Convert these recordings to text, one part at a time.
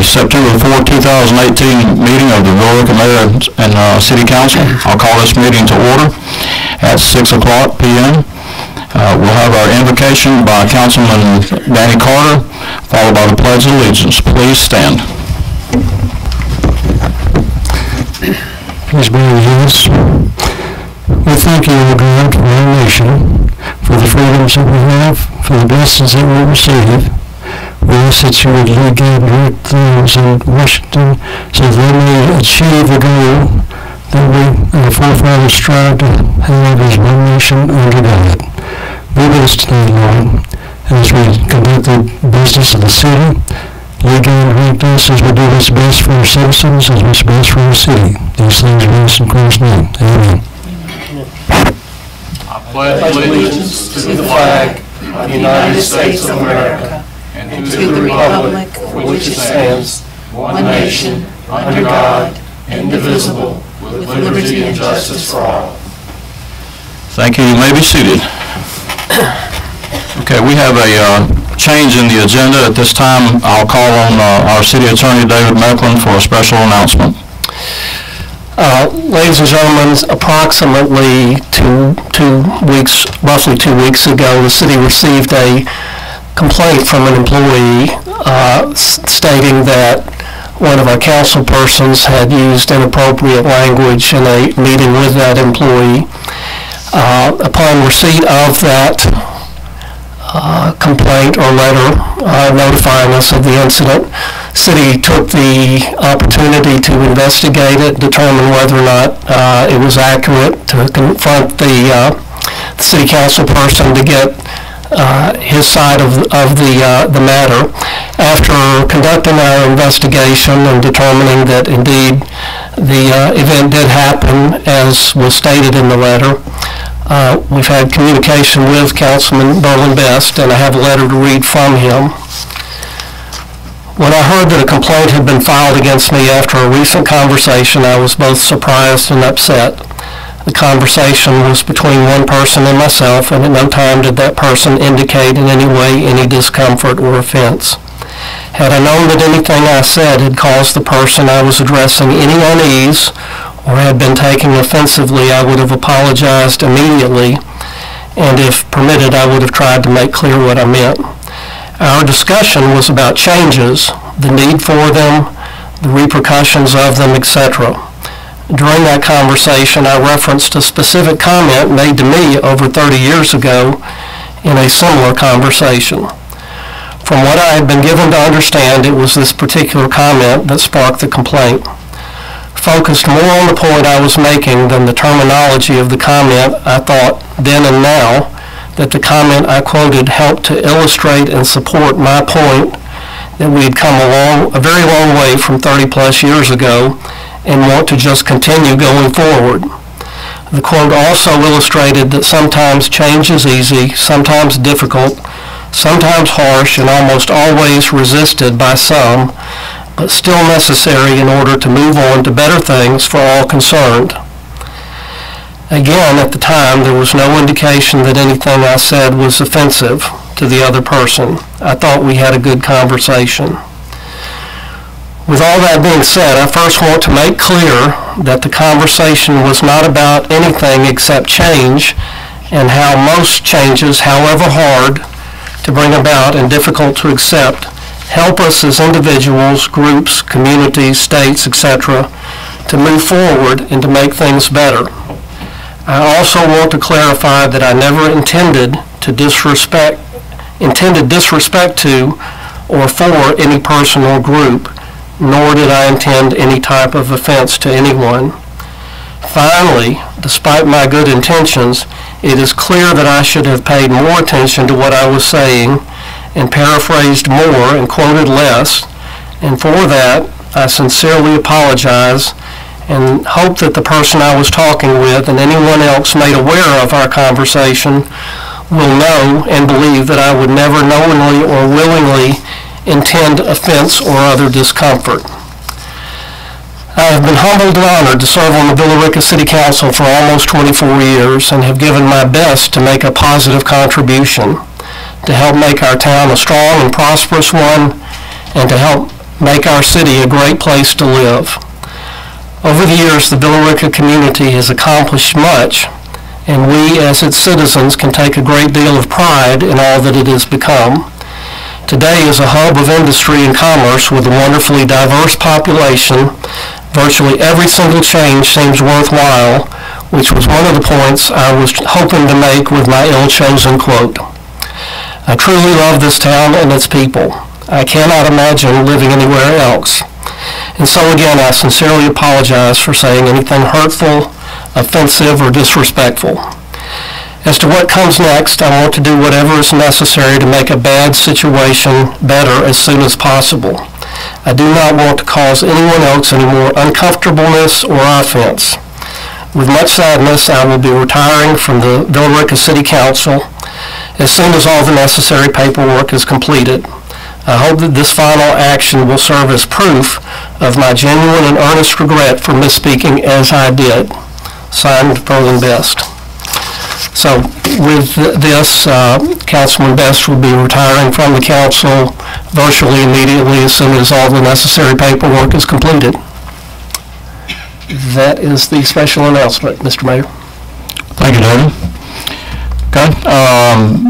September 4, 2018 meeting of the Billerica Mayor and City Council. I'll call this meeting to order at 6 o'clock p.m. We'll have our invocation by Councilman Danny Carter, followed by the Pledge of Allegiance. Please stand. Please bow your heads. We thank you, O God, for our nation, for the freedoms that we have, for the blessings that we receive. We ask that you would lead, guide, and direct those in Washington so they may achieve the goal that our forefathers strived to have as one nation under God. Be with us today, Lord, as we conduct the business of the city. Lead, guide, and direct us as we do what's best for our citizens, as what's best for our city. These things we ask in Christ's name. Amen. I pledge allegiance to the flag of the United States of America and to the republic for which it stands, one nation, under God, indivisible, with liberty and justice for all. Thank you. You may be seated. Okay, we have a change in the agenda. At this time, I'll call on our City Attorney, David Mecklen, for a special announcement. Ladies and gentlemen, approximately roughly 2 weeks ago, the city received a complaint from an employee stating that one of our council persons had used inappropriate language in a meeting with that employee. Upon receipt of that complaint or letter notifying us of the incident, city took the opportunity to investigate it, determine whether or not it was accurate, to confront the city council person to get his side of the matter. After conducting our investigation and determining that indeed the event did happen as was stated in the letter, we've had communication with Councilman Berlin Best, and I have a letter to read from him. When I heard that a complaint had been filed against me after a recent conversation, I was both surprised and upset. The conversation was between one person and myself, and at no time did that person indicate in any way any discomfort or offense. Had I known that anything I said had caused the person I was addressing any unease or had been taken offensively, I would have apologized immediately, and if permitted, I would have tried to make clear what I meant. Our discussion was about changes, the need for them, the repercussions of them, etc. During that conversation, I referenced a specific comment made to me over 30 years ago in a similar conversation. From what I had been given to understand, it was this particular comment that sparked the complaint. Focused more on the point I was making than the terminology of the comment, I thought then and now that the comment I quoted helped to illustrate and support my point that we had come a very long way from 30 plus years ago and want to just continue going forward. The quote also illustrated that sometimes change is easy, sometimes difficult, sometimes harsh, and almost always resisted by some, but still necessary in order to move on to better things for all concerned. Again, at the time, there was no indication that anything I said was offensive to the other person. I thought we had a good conversation. With all that being said, I first want to make clear that the conversation was not about anything except change and how most changes, however hard to bring about and difficult to accept, help us as individuals, groups, communities, states, etc., to move forward and to make things better. I also want to clarify that I never intended disrespect to or for any person or group, nor did I intend any type of offense to anyone. Finally, despite my good intentions, it is clear that I should have paid more attention to what I was saying and paraphrased more and quoted less, and for that, I sincerely apologize and hope that the person I was talking with and anyone else made aware of our conversation will know and believe that I would never knowingly or willingly intend offense or other discomfort. I have been humbled and honored to serve on the Billerica City Council for almost 24 years and have given my best to make a positive contribution, to help make our town a strong and prosperous one, and to help make our city a great place to live. Over the years, the Villa Rica community has accomplished much, and we as its citizens can take a great deal of pride in all that it has become. Today is a hub of industry and commerce with a wonderfully diverse population. Virtually every single change seems worthwhile, which was one of the points I was hoping to make with my ill-chosen quote. I truly love this town and its people. I cannot imagine living anywhere else. And so again, I sincerely apologize for saying anything hurtful, offensive, or disrespectful. As to what comes next, I want to do whatever is necessary to make a bad situation better as soon as possible. I do not want to cause anyone else any more uncomfortableness or offense. With much sadness, I will be retiring from the Villa Rica City Council as soon as all the necessary paperwork is completed. I hope that this final action will serve as proof of my genuine and earnest regret for misspeaking as I did. Signed, Verlin Best. So with this, Councilman Best will be retiring from the council virtually immediately as soon as all the necessary paperwork is completed. That is the special announcement, Mr. Mayor. Thank you, David. Okay.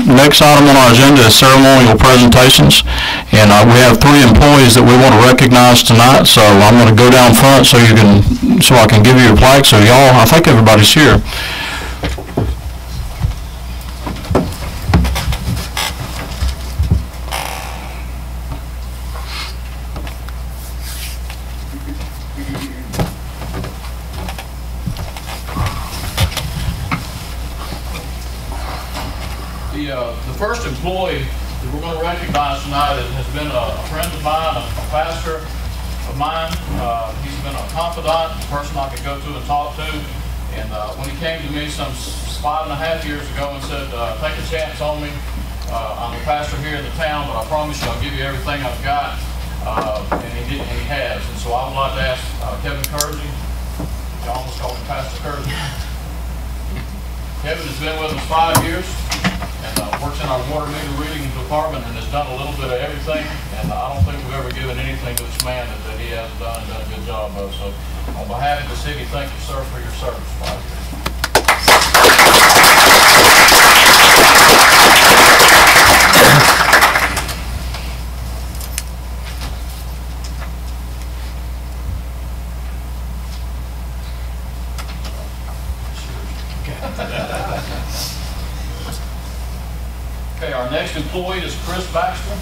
Next item on our agenda is ceremonial presentations, and we have 3 employees that we want to recognize tonight. So I'm going to go down front so I can give you your plaque. So y'all, I think everybody's here. The first employee that we're going to recognize tonight has been a friend of mine, a pastor of mine. He's been a confidant, a person I could go to and talk to. And when he came to me some 5.5 years ago and said, take a chance on me. I'm a pastor here in the town, but I promise you I'll give you everything I've got. And he has. And so I would like to ask Kevin Kersey. You almost called him Pastor Kersey. Kevin has been with us 5 years. And works in our water meter reading department and has done a little bit of everything. And I don't think we've ever given anything to this man that he hasn't done and done a good job of. So on behalf of the city, thank you, sir, for your service. 5 years. Okay, our next employee is Chris Baxter.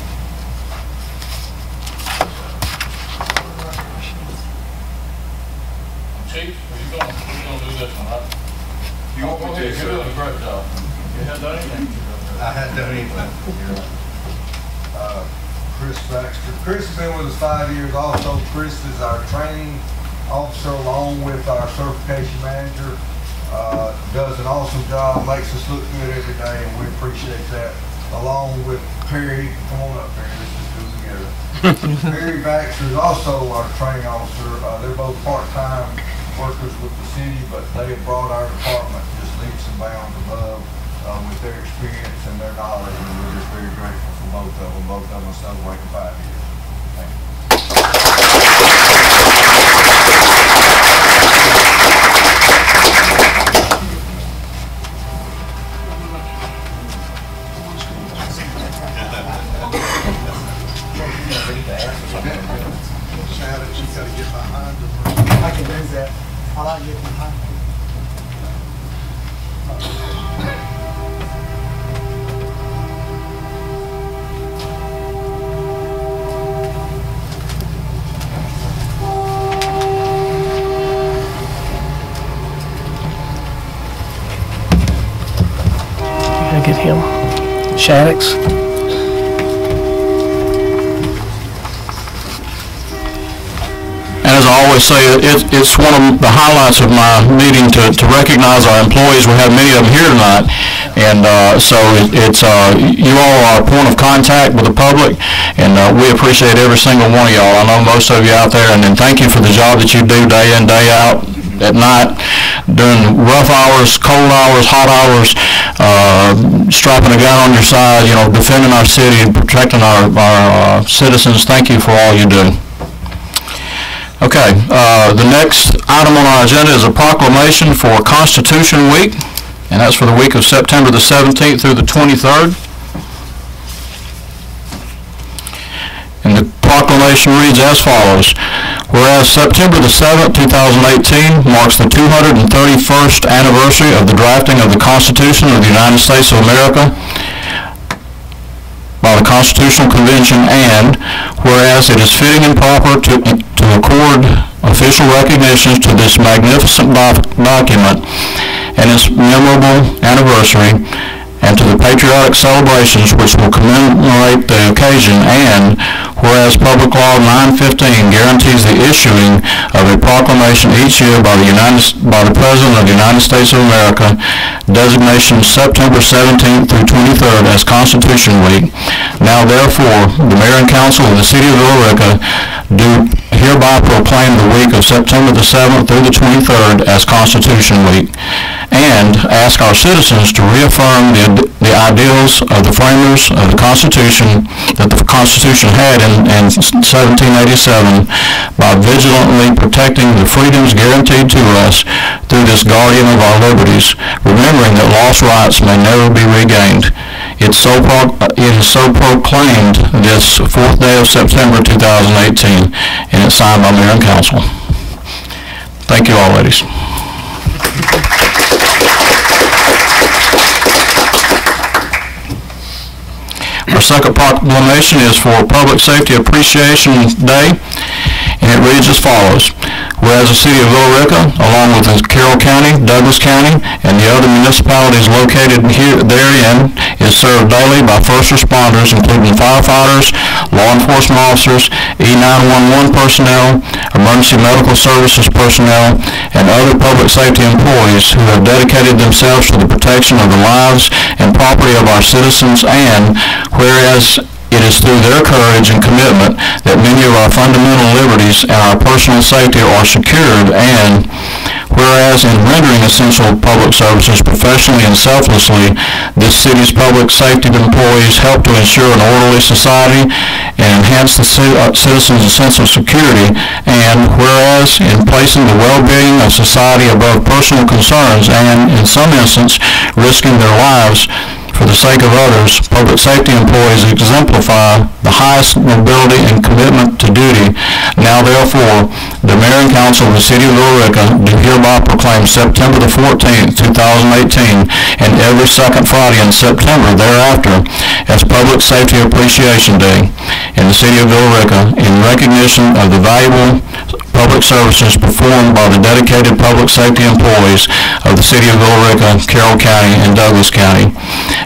Chief, we're going to do this one, right? Go ahead, you're doing a great job. You hadn't done anything. I hadn't done anything. Chris Baxter. Chris has been with us 5 years also. Chris is our training officer along with our certification manager. Does an awesome job, makes us look good every day, and we appreciate that. Along with Perry, come on up, Perry, let's just do it together. Perry Baxter is also our training officer. They're both part-time workers with the city, but they have brought our department just leaps and bounds above with their experience and their knowledge, and we're just very grateful for both of them. Both of them celebrating 5 years. Thank you. I can do that. I like getting behind me. Gotta get him. Shaddix. As I always say, it's one of the highlights of my meeting to recognize our employees. We have many of them here tonight, and so it's you all are a point of contact with the public, and we appreciate every single one of y'all. I know most of you out there, and then thank you for the job that you do day in, day out, at night, during rough hours, cold hours, hot hours, strapping a gun on your side, you know, defending our city and protecting our citizens. Thank you for all you do. Okay, the next item on our agenda is a proclamation for Constitution Week, and that's for the week of September the 17th through the 23rd. And the proclamation reads as follows. Whereas September the 7th, 2018 marks the 231st anniversary of the drafting of the Constitution of the United States of America by the Constitutional Convention, and whereas it is fitting and proper to accord official recognitions to this magnificent document and its memorable anniversary, and to the patriotic celebrations which will commemorate the occasion, and whereas Public Law 915 guarantees the issuing of a proclamation each year by the President of the United States of America, designation September 17th through 23rd as Constitution Week. Now therefore, the Mayor and Council of the City of Villa Rica do hereby proclaim the week of September the 7th through the 23rd as Constitution Week, and ask our citizens to reaffirm the ideals of the framers of the Constitution that the Constitution had in 1787 by vigilantly protecting the freedoms guaranteed to us through this guardian of our liberties, remembering that lost rights may never be regained. It is so proclaimed this 4th day of September 2018, and it's signed by Mayor and Council. Thank you all, ladies. Our second proclamation is for Public Safety Appreciation Day, and it reads as follows. Whereas the City of Villa Rica, along with Carroll County, Douglas County, and the other municipalities located therein, is served daily by first responders, including firefighters, law enforcement officers, E911 personnel, emergency medical services personnel, and other public safety employees who have dedicated themselves to the protection of the lives and property of our citizens, and whereas it is through their courage and commitment that many of our fundamental liberties and our personal safety are secured, and whereas in rendering essential public services professionally and selflessly, this city's public safety employees help to ensure an orderly society and enhance the citizens' sense of security, and whereas in placing the well-being of society above personal concerns and, in some instances, risking their lives for the sake of others, public safety employees exemplify the highest nobility and commitment to duty. Now therefore, the Mayor and Council of the City of Villa Rica do hereby proclaim September the 14th, 2018, and every second Friday in September thereafter as Public Safety Appreciation Day in the City of Villa Rica in recognition of the valuable public services performed by the dedicated public safety employees of the City of Villa Rica, Carroll County, and Douglas County,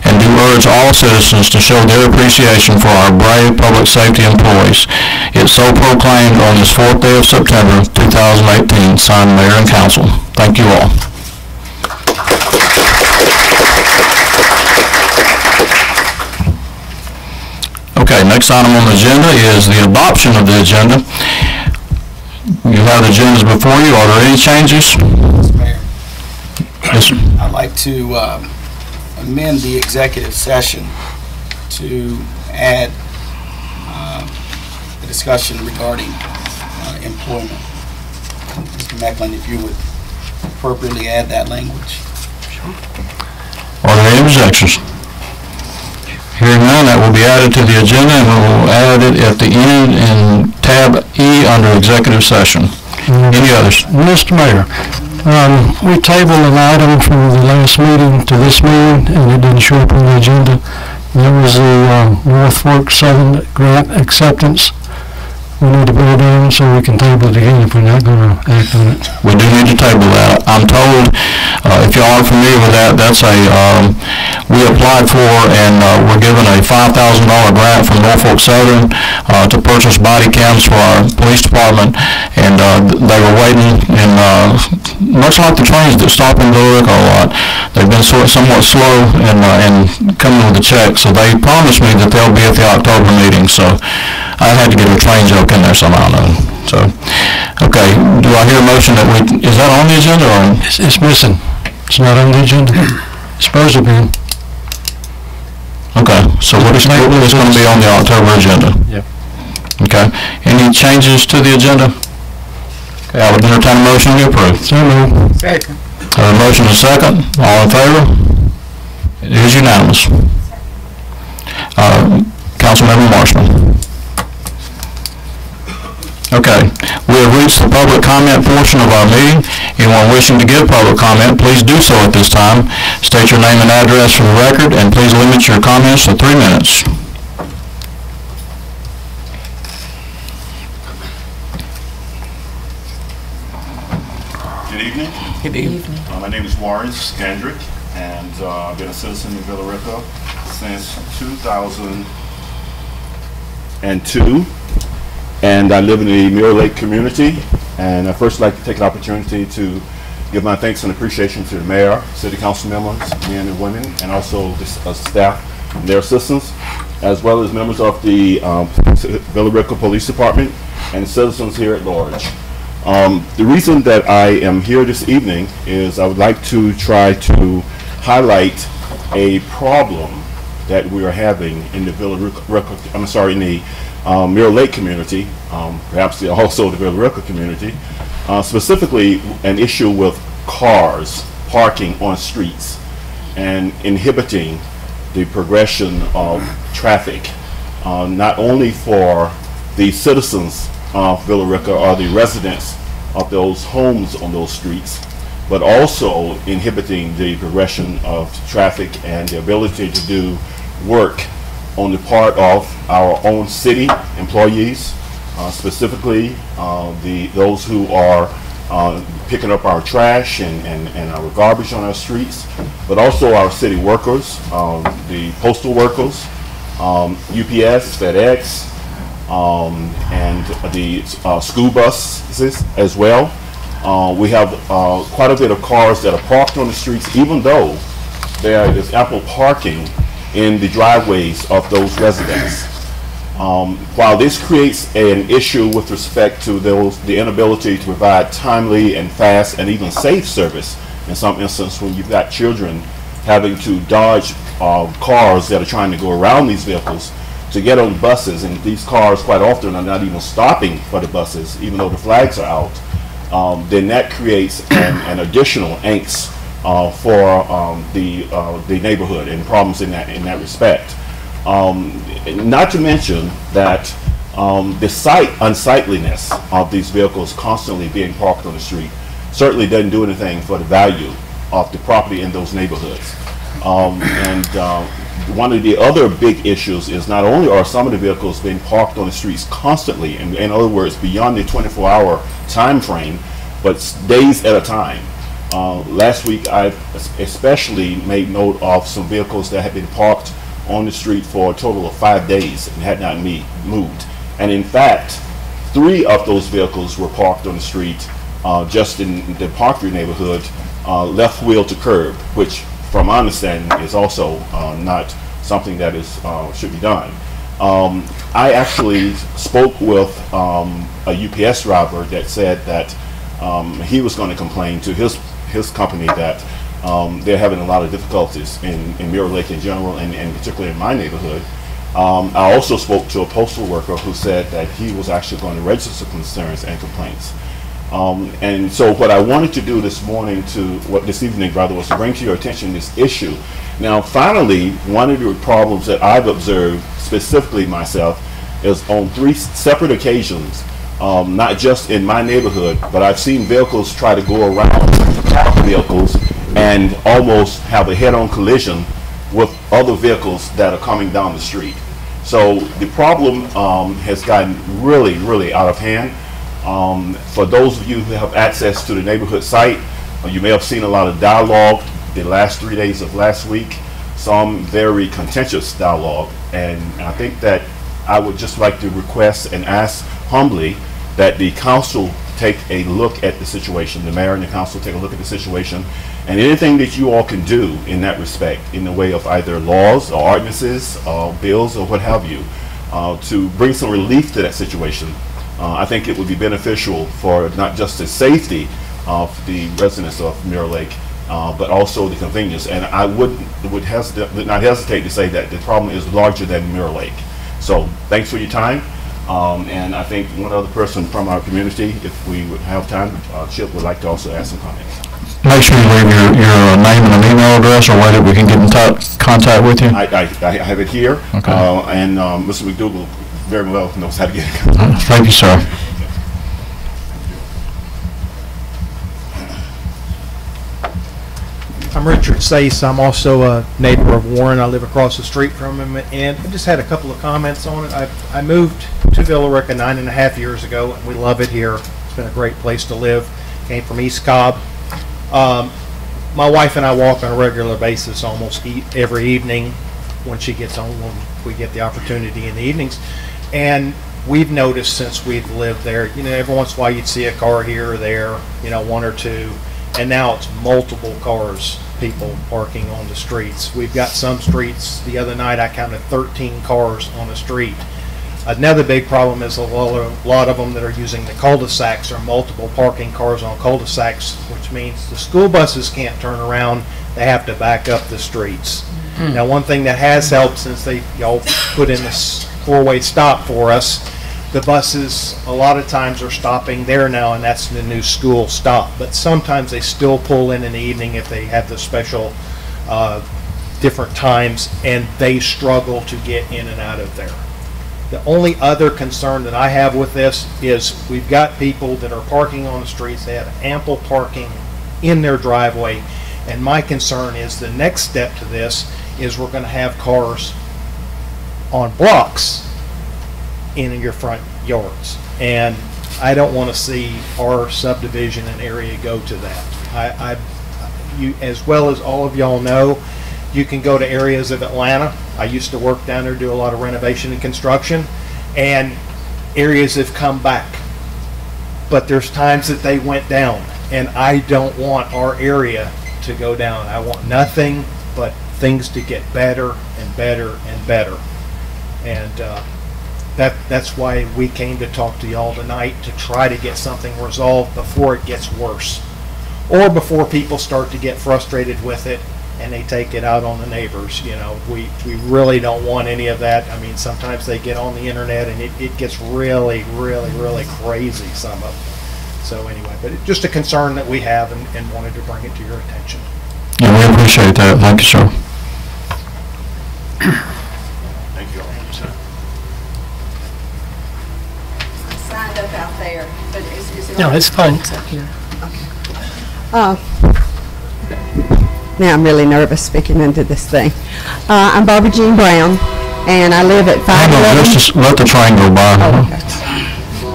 and do urge all citizens to show their appreciation for our brave public safety employees. It's so proclaimed on this 4th day of September, 2018, signed Mayor and Council. Thank you all. Okay, next item on the agenda is the adoption of the agenda. You have the agendas before you. Are there any changes? Mr. Mayor, Yes, sir. I'd like to amend the executive session to add the discussion regarding employment. Mr. Mecklen, if you would appropriately add that language. Are there any objections? Hearing none, that will be added to the agenda, and we will add it at the end in tab E under executive session. Any others? Mr. Mayor, we tabled an item from the last meeting to this meeting, and it didn't show up on the agenda. That was the North Fork Southern grant acceptance. We need to vote on so we can table it again if we're not going to act on it. We do need to table that. I'm told, if y'all are familiar with that, that's we applied for and we're given a $5,000 grant from Norfolk Southern to purchase body cams for our police department, and they were waiting, and much like the trains that stop in Villa Rica a lot, they've been somewhat slow in coming with the check, so they promised me that they'll be at the October meeting, so I had to get a train joke in there somehow. So, okay, do I hear a motion that is that on the agenda or? It's missing. It's not on the agenda. It's supposed to be. Okay, so it's going to be on the October agenda? Yep. Okay, any changes to the agenda? I would entertain a motion to approve. So moved. Second. A motion and a second. All in favor? It is unanimous. Councilmember Marshall. Okay, we have reached the public comment portion of our meeting. Anyone wishing to give public comment, please do so at this time. State your name and address for the record, and please limit your comments to 3 minutes. Good evening. Good evening. My name is Warren Skandrick, and I've been a citizen in Villa Rica since 2002. And I live in the Mirror Lake community. And I'd first like to take an opportunity to give my thanks and appreciation to the mayor, city council members, men and women, and also the staff and their assistants, as well as members of the Villa Rica Police Department and citizens here at large. The reason that I am here this evening is I would like to try to highlight a problem that we are having in the Villa Rica, in the Mirror Lake community, perhaps also the Villa Rica community, specifically an issue with cars parking on streets and inhibiting the progression of traffic, not only for the citizens of Villa Rica or the residents of those homes on those streets, but also inhibiting the progression of traffic and the ability to do work on the part of our own city employees, specifically those who are picking up our trash and our garbage on our streets, but also our city workers, the postal workers, UPS, FedEx, and the school buses as well. We have quite a bit of cars that are parked on the streets, even though there is ample parking in the driveways of those residents. While this creates an issue with respect to the inability to provide timely and fast and even safe service, in some instances when you've got children having to dodge cars that are trying to go around these vehicles to get on buses, and these cars quite often are not even stopping for the buses, even though the flags are out, then that creates an additional angst for the neighborhood and problems in that respect. Not to mention that the unsightliness of these vehicles constantly being parked on the street certainly doesn't do anything for the value of the property in those neighborhoods. One of the other big issues is not only are some of the vehicles being parked on the streets constantly, in other words, beyond the 24-hour time frame, but days at a time. Last week, I especially made note of some vehicles that had been parked on the street for a total of 5 days and had not moved. And in fact, 3 of those vehicles were parked on the street just in the Parkview neighborhood, left wheel to curb, which from my understanding is also not something that is should be done. I actually spoke with a UPS driver that said that he was going to complain to his company that they're having a lot of difficulties in Mirror Lake in general, and particularly in my neighborhood. I also spoke to a postal worker who said that he was actually going to register some concerns and complaints. And so what I wanted to do this evening was to bring to your attention this issue. Now, finally, one of the problems that I've observed, specifically myself, is on 3 separate occasions, not just in my neighborhood, but I've seen vehicles try to go around vehicles and almost have a head-on collision with other vehicles that are coming down the street. So the problem has gotten really, really out of hand. For those of you who have access to the neighborhood site, you may have seen a lot of dialogue the last 3 days of last week, some very contentious dialogue, and I think that I would just like to request and ask humbly that the council take a look at the situation, the mayor and the council take a look at the situation, and anything that you all can do in that respect, in the way of either laws or ordinances or bills or what have you, to bring some relief to that situation. I think it would be beneficial for not just the safety of the residents of Mirror Lake, but also the convenience. And I would not hesitate to say that the problem is larger than Mirror Lake. So thanks for your time. And I think one other person from our community, if we would have time, Chip would like to also add some comments. Make sure you leave your name and an email address, or way that we can get in contact with you. I have it here, Okay. and Mr. McDougal very well knows how to get it. Thank you, sir. I'm Richard Sace. I'm also a neighbor of Warren. I live across the street from him, and I just had a couple of comments on it. I moved to Villa Rica 9.5 years ago, and we love it here. It's been a great place to live. Came from East Cobb. My wife and I walk on a regular basis almost every evening when she gets home, when we get the opportunity in the evenings. And we've noticed since we've lived there, you know, every once in a while you'd see a car here or there, you know, one or two, and now it's multiple cars, people parking on the streets. We've got some streets, the other night I counted 13 cars on the street. Another big problem is a lot of them that are using the cul-de-sacs are multiple parking cars on cul-de-sacs, which means the school buses can't turn around, they have to back up the streets. Now, one thing that has helped since y'all put in this four-way stop for us, the buses a lot of times are stopping there now, and that's the new school stop. But sometimes they still pull in the evening if they have the special different times, and they struggle to get in and out of there. The only other concern that I have with this is we've got people that are parking on the streets. They have ample parking in their driveway, and my concern is the next step to this is we're going to have cars on blocks in your front yards, and I don't want to see our subdivision and area go to that. You, as well as all of y'all know, you can go to areas of Atlanta. I used to work down there, do a lot of renovation and construction, and areas have come back. But there's times that they went down, and I don't want our area to go down. I want nothing but things to get better and better and better. And that's why we came to talk to y'all tonight, to try to get something resolved before it gets worse, or before people start to get frustrated with it and they take it out on the neighbors. You know, we really don't want any of that. I mean, sometimes they get on the internet and it gets really, really, really crazy, some of them. So anyway, but it's just a concern that we have, and wanted to bring it to your attention. Yeah, we appreciate that. Thank you, sir. Thank you all. I signed up out there, but is it? No, it's fine. Now I'm really nervous speaking into this thing. I'm Barbara Jean Brown, and I live at 511. Just let the train go by. Oh, okay. The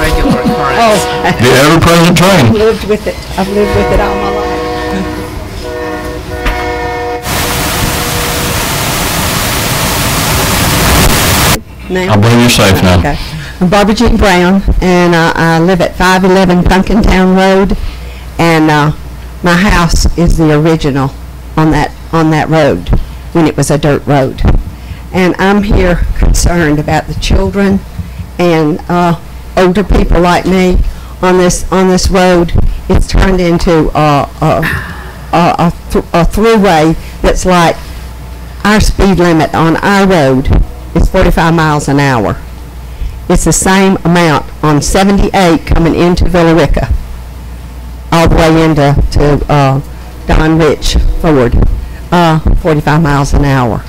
regular occurrence. Oh, The ever-present train. I've lived with it. I've lived with it all my life. I believe you're safe now. Okay. I'm Barbara Jean Brown, and I live at 511 Punkintown Road, and my house is the original on that road when it was a dirt road. And I'm here concerned about the children and older people like me on this road. It's turned into a throughway that's like our speed limit on our road is 45 miles an hour. It's the same amount on 78 coming into Villa Rica, all the way into Don Rich Ford, 45 miles an hour.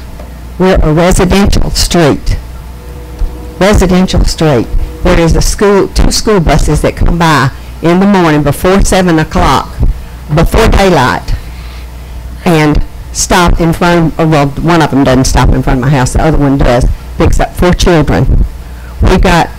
We're a residential street. Residential street. There is two school buses that come by in the morning before 7 o'clock, before daylight, and stop in front of, well, one of them doesn't stop in front of my house, the other one does, picks up 4 children. We got,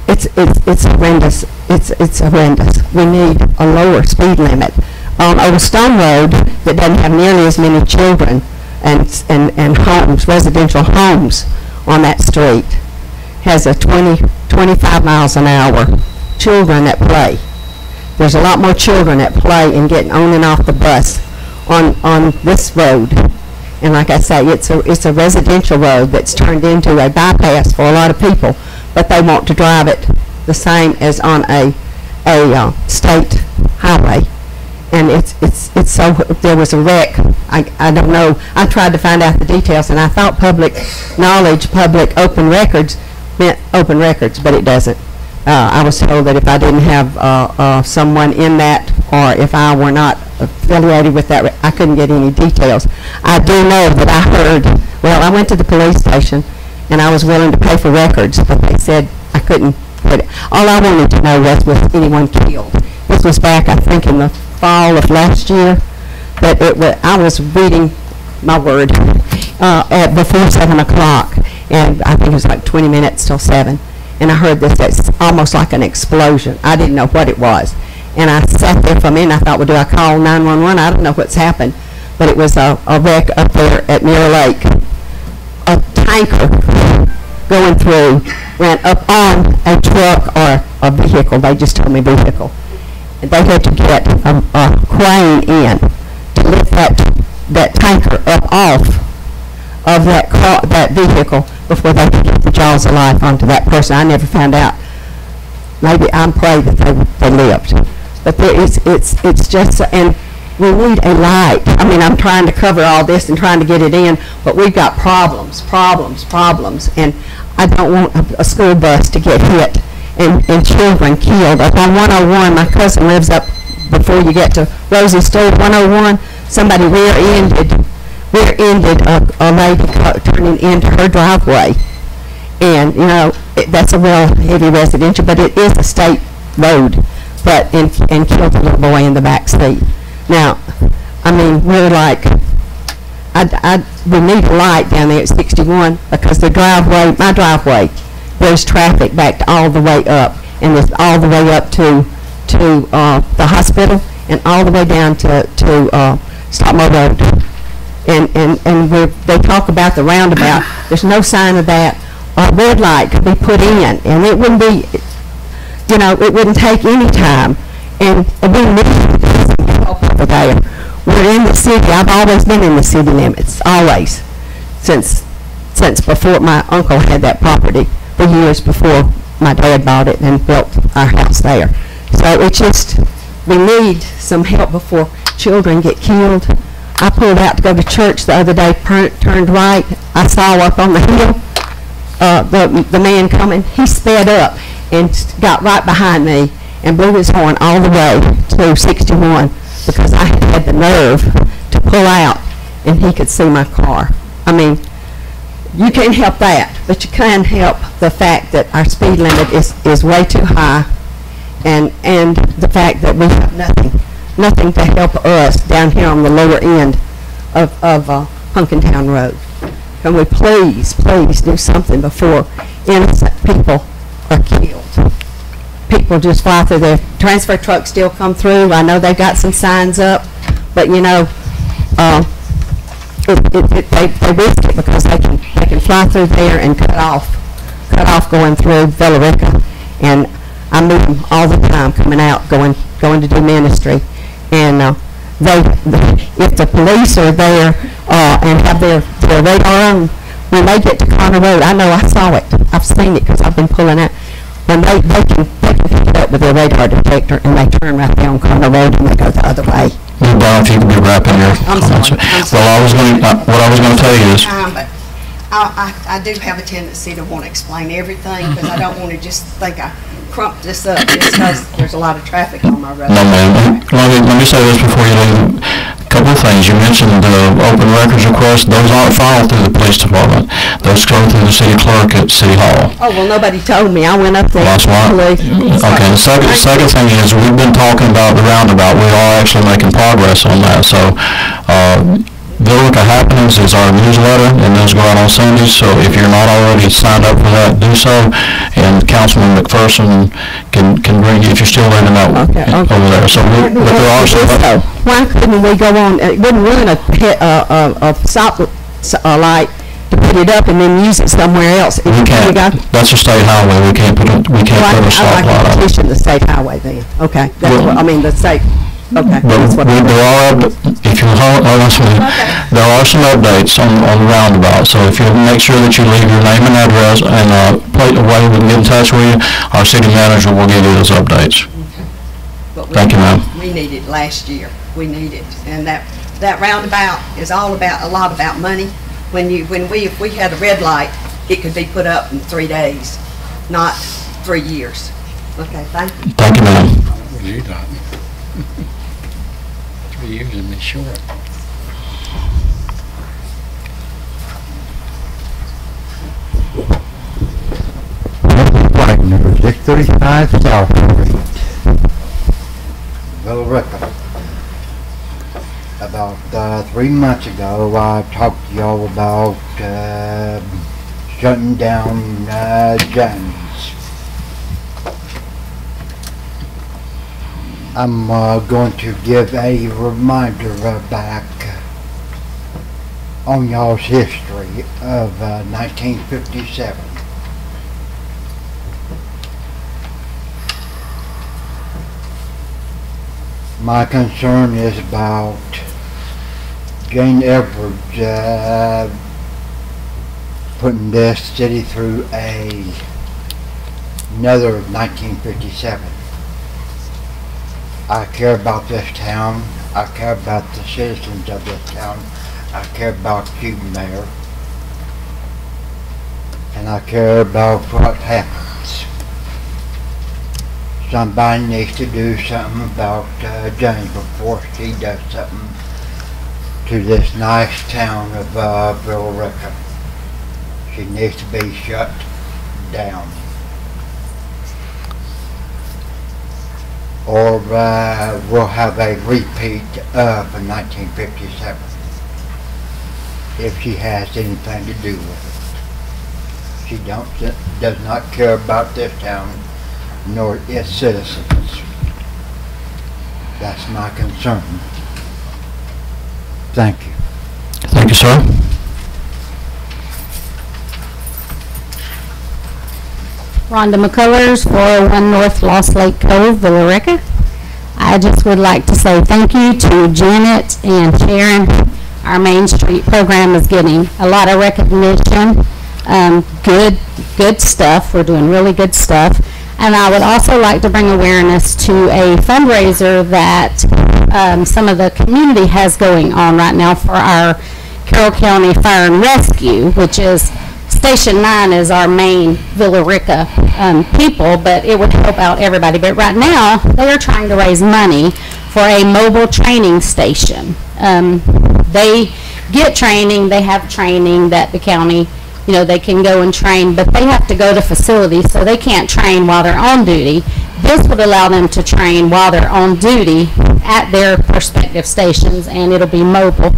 it's horrendous. It's horrendous. We need a lower speed limit. Old Stone Road, that doesn't have nearly as many children and homes, residential homes on that street, has a 25 miles an hour children that play. There's a lot more children that play and getting on and off the bus on this road. And like I say, it's a residential road that's turned into a bypass for a lot of people, but they want to drive it the same as on a state highway. And it's so, there was a wreck. I don't know. I tried to find out the details, and I thought public knowledge, public open records meant open records, but it doesn't. I was told that if I didn't have someone in that, or if I were not affiliated with that, I couldn't get any details. I do know that I heard, well, I went to the police station, and I was willing to pay for records, but they said I couldn't get it. All I wanted to know was anyone killed. This was back, I think, in the fall of last year, but I was reading my word before 7 o'clock, and I think it was like 20 minutes till 7, and I heard this, that's almost like an explosion. I didn't know what it was, and I sat there for a minute. I thought, well, do I call 911? I don't know what's happened, but it was a wreck up there at Mirror Lake. A tanker going through went up on a truck or a vehicle. They just told me vehicle. And they had to get a crane in to lift that tanker up off of that vehicle before they could get the jaws of life onto that person. I never found out. Maybe I'm praying that they lived. But it's just, and we need a light. I mean, I'm trying to cover all this and trying to get it in, but we've got problems, and I don't want a school bus to get hit and children killed. Up on 101, my cousin lives up before you get to Rosie Stewart, 101, somebody rear-ended a lady turning into her driveway. And, you know, that's a heavy residential, but it is a state road, and killed a little boy in the back seat. Now, I mean, we're like, we need a light down there at 61 because the driveway, my driveway, there's traffic backed all the way up, and it's all the way up to the hospital and all the way down to Stockmore Road. And they talk about the roundabout. There's no sign of that. A red light could be put in, and it wouldn't be, you know, it wouldn't take any time. And we need some help over there. We're in the city. I've always been in the city limits, always, since before my uncle had that property, for years before my dad bought it and built our house there. So it's just, we need some help before children get killed. I pulled out to go to church the other day, turned right. I saw up on the hill the man coming. He sped up and got right behind me and blew his horn all the way to 61 because I had the nerve to pull out and he could see my car. I mean, you can't help that, but you can help the fact that our speed limit is way too high, and the fact that we have nothing to help us down here on the lower end of Punkintown Road. Can we please do something before innocent people are killed? People just fly through there. Transfer trucks still come through. I know they've got some signs up, but you know, they risk it because they can fly through there and cut off going through Villarica. And I meet them all the time coming out, going to do ministry. And if the police are there and have their radar on, when they get to Connor Road, I know I saw it. I've seen it because I've been pulling out. When they can pick it up with their radar detector and they turn right there on Connor Road and they go the other way. Well, Bob, if you could be wrapping your comments. Well, what I was going to tell you is, but I do have a tendency to want to explain everything because I don't want to just think I crumped this up just because there's a lot of traffic on my road. no, ma'am. Let me say this before you leave. A couple of things. You mentioned the open records requests. Those aren't filed through the police department. Those go through the city clerk at City Hall. Oh, well, nobody told me. I went up there. Well, that's why. Okay, the second thing is we've been talking about the roundabout. We are actually making progress on that. So, Villarica Happenings is our newsletter, and those go out on Sundays. So if you're not already signed up for that, do so. And Councilman McPherson can bring you if you're still living out over there. So, but there are some. Why couldn't we go on? It wouldn't ruin a stop light to put it up and then use it somewhere else. We can't. That's a state highway. We can't put a stop light on. I'd like to petition the state highway then. Okay, that's what I mean. The state. Okay, that's what there are some updates on the roundabout, so if you make sure that you leave your name and address and a way we can get in touch with you, our city manager will give you those updates. Okay. Thank you, ma'am. We need it last year. We need it, and that roundabout is all about a lot about money. If we had a red light, it could be put up in 3 days. not 3 years. Okay, thank you. Thank you, ma'am. You don't. 3 years has been short. Right, number 635 South Street, Villarica. About 3 months ago, I talked to y'all about shutting down James. I'm going to give a reminder back on y'all's history of 1957. My concern is about Jane Edwards putting this city through another 1957. I care about this town. I care about the citizens of this town. I care about you, Mayor. And I care about what happens. Somebody needs to do something about James before she does something to this nice town of Villarica. She needs to be shut down. Or we'll have a repeat of 1957 if she has anything to do with it. She does not care about this town nor its citizens. That's my concern. Thank you. Thank you, sir. Rhonda McCullers, 401 North Lost Lake Cove, Villarica. I just would like to say thank you to Janet and Sharon. Our Main Street program is getting a lot of recognition. Good stuff. We're doing really good stuff. And I would also like to bring awareness to a fundraiser that some of the community has going on right now for our Carroll County Fire and Rescue, which is Station 9 is our main Villarica people, but it would help out everybody. But right now, they are trying to raise money for a mobile training station. They get training, they have training that the county, you know, they can go and train, but they have to go to facilities, so they can't train while they're on duty. This would allow them to train while they're on duty at their respective stations, and it'll be mobile.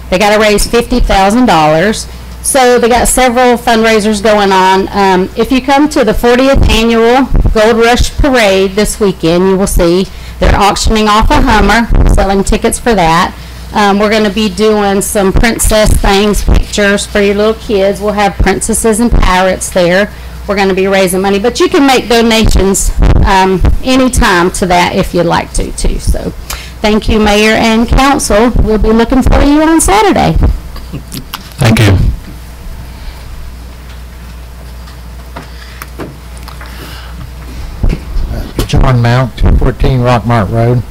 They got to raise $50,000. So they got several fundraisers going on. If you come to the 40th annual Gold Rush Parade this weekend, you will see they're auctioning off a Hummer, selling tickets for that. We're going to be doing some princess things, pictures for your little kids. We'll have princesses and pirates there. We're going to be raising money, but you can make donations anytime to that if you'd like to too. So thank you, Mayor and Council. We'll be looking for you on Saturday. Thank you. John Mount, 214 Rockmart Road.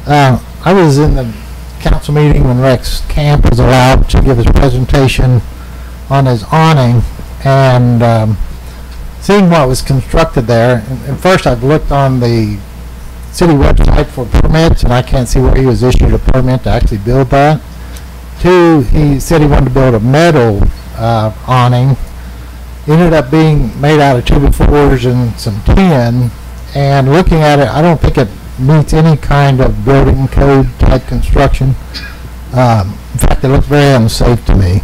I was in the council meeting when Rex Camp was allowed to give his presentation on his awning, and seeing what was constructed there. And first, I've looked on the city website for permits, and I can't see where he was issued a permit to actually build that. Two, he said he wanted to build a metal awning. It ended up being made out of 2x4s and some tin. And looking at it, I don't think it meets any kind of building code type construction. In fact, it looks very unsafe to me.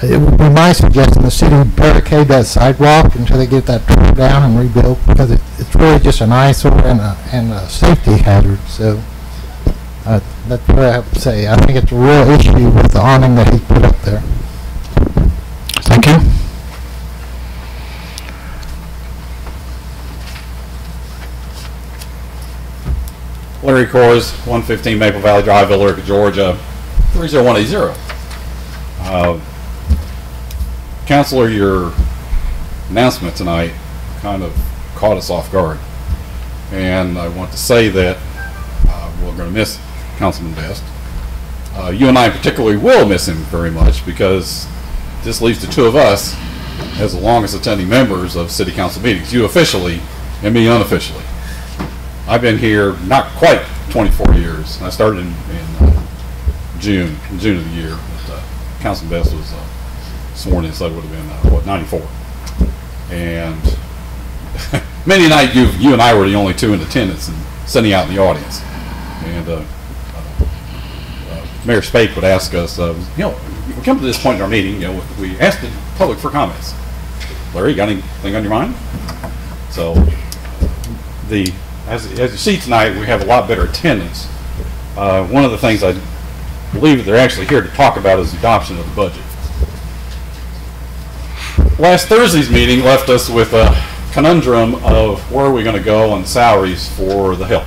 It would be my suggestion the city barricade that sidewalk until they get that torn down and rebuilt, because it's really just an eyesore and a safety hazard. So that's what I have to say. I think it's a real issue with the awning that he put up there. Thank you. Larry Kors, 115 Maple Valley Drive, Villarica, Georgia, 30180. Counselor, your announcement tonight kind of caught us off guard. And I want to say that we're going to miss Councilman Best. You and I particularly will miss him very much, because this leaves the two of us as the longest attending members of city council meetings, you officially and me unofficially. I've been here not quite 24 years. I started in June of the year. But, Councilman Best was sworn in, so it would have been, 94. And many a night you and I were the only two in attendance and sitting out in the audience. And Mayor Spake would ask us, we come to this point in our meeting, we ask the public for comments. Larry, you got anything on your mind? So, as you see tonight, we have a lot better attendance. One of the things I believe that they're actually here to talk about is the adoption of the budget. Last Thursday's meeting left us with a conundrum of where are we going to go on salaries for the help.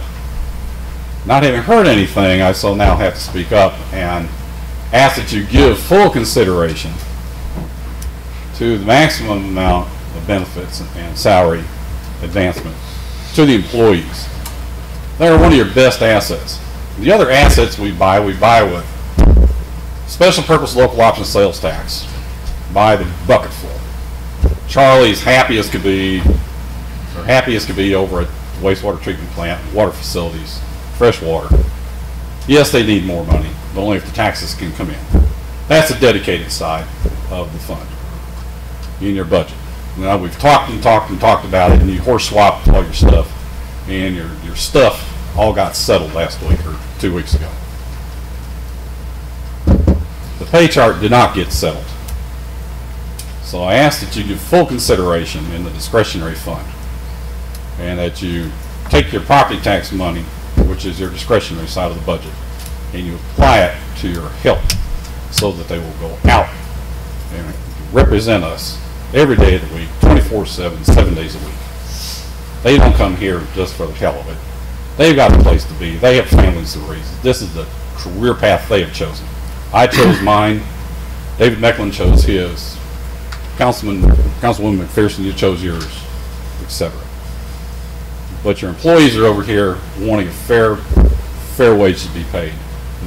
Not having heard anything, I so now have to speak up and ask that you give full consideration to the maximum amount of benefits and salary advancement to the employees. They're one of your best assets. The other assets we buy with special purpose local option sales tax by the bucketful. Charlie's happy as could be over at the wastewater treatment plant, water facilities, fresh water. Yes, they need more money, but only if the taxes can come in. That's a dedicated side of the fund in your budget. Now we've talked about it, and you horse swapped all your stuff, and your stuff all got settled last week or 2 weeks ago. The pay chart did not get settled. So I ask that you give full consideration in the discretionary fund, and that you take your property tax money, which is your discretionary side of the budget, and you apply it to your help so that they will go out and represent us every day of the week, 24/7, 7 days a week. They don't come here just for the hell of it. They've got a place to be. They have families to raise. This is the career path they have chosen. I chose mine. David Mecklin chose his. Councilwoman McPherson, you chose yours, etc. But your employees are over here wanting a fair wage to be paid.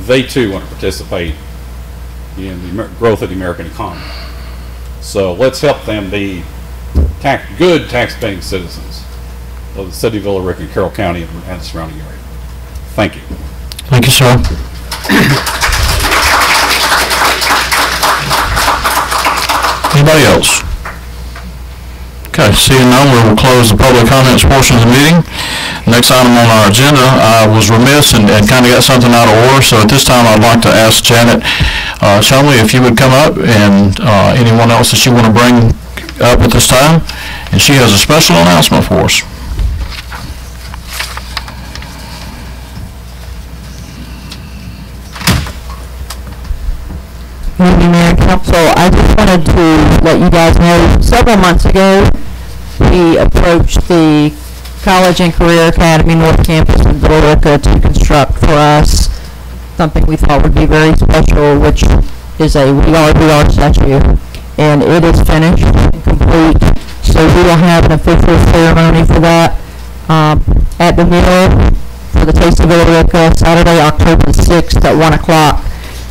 They too want to participate in the growth of the American economy. So let's help them be good tax-paying citizens of the city of Villa Rica and Carroll County and the surrounding area. Thank you. Thank you, sir. Anybody else? Okay, seeing none, we will close the public comments portion of the meeting. Next item on our agenda, I was remiss and kind of got something out of order, so at this time I'd like to ask Janet Shumley if you would come up, and anyone else that you want to bring up at this time, and she has a special announcement for us. Good evening, Mayor and Council. I just wanted to let you guys know, several months ago, we approached the College and Career Academy North Campus in Villa Rica to construct for us something we thought would be very special, which is a We Are statue. And it is finished and complete, so we will have an official ceremony for that at the mill for the Taste of Villa Rica, Saturday, October 6th at 1 o'clock.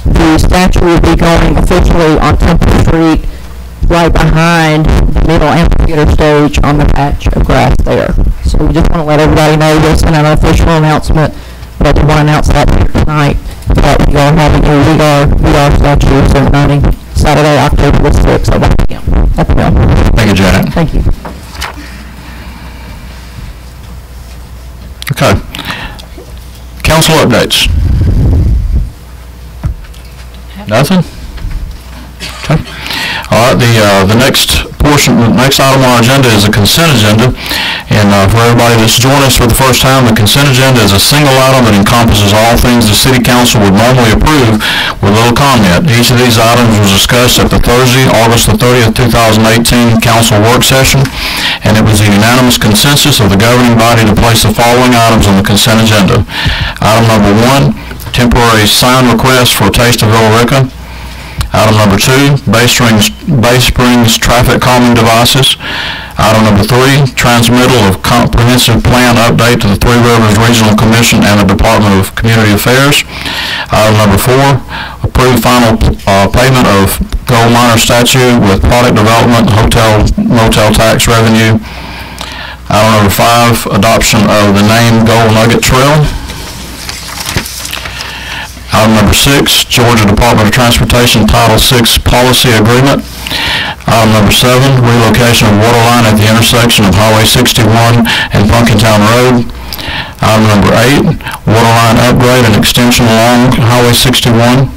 The statue will be going officially on Temple Street, right behind the middle amphitheater stage on the patch of grass there. So we just want to let everybody know this in an official announcement, but I did want to announce that here tonight, that we are having a We Are statue ceremony Saturday, October the 6th at 1 p.m. at the mill. Thank you, Janet. Thank you. Okay. Council updates. Nothing? Okay. All right, the next item on our agenda is the consent agenda. And for everybody that's joined us for the first time, the consent agenda is a single item that encompasses all things the City Council would normally approve with little comment. Each of these items was discussed at the Thursday, August the 30th, 2018 Council work session, and it was a unanimous consensus of the governing body to place the following items on the consent agenda. Item number 1, temporary sign request for Taste of Villa Rica. Item number 2, Bay Springs traffic calming devices. Item number 3, transmittal of comprehensive plan update to the Three Rivers Regional Commission and the Department of Community Affairs. Item number 4, approve final payment of gold miner statue with product development, hotel, motel tax revenue. Item number 5, adoption of the name Gold Nugget Trail. Item number 6, Georgia Department of Transportation Title VI Policy Agreement. Item number 7, relocation of water line at the intersection of Highway 61 and Punkintown Road. Item number 8, water line upgrade and extension along Highway 61.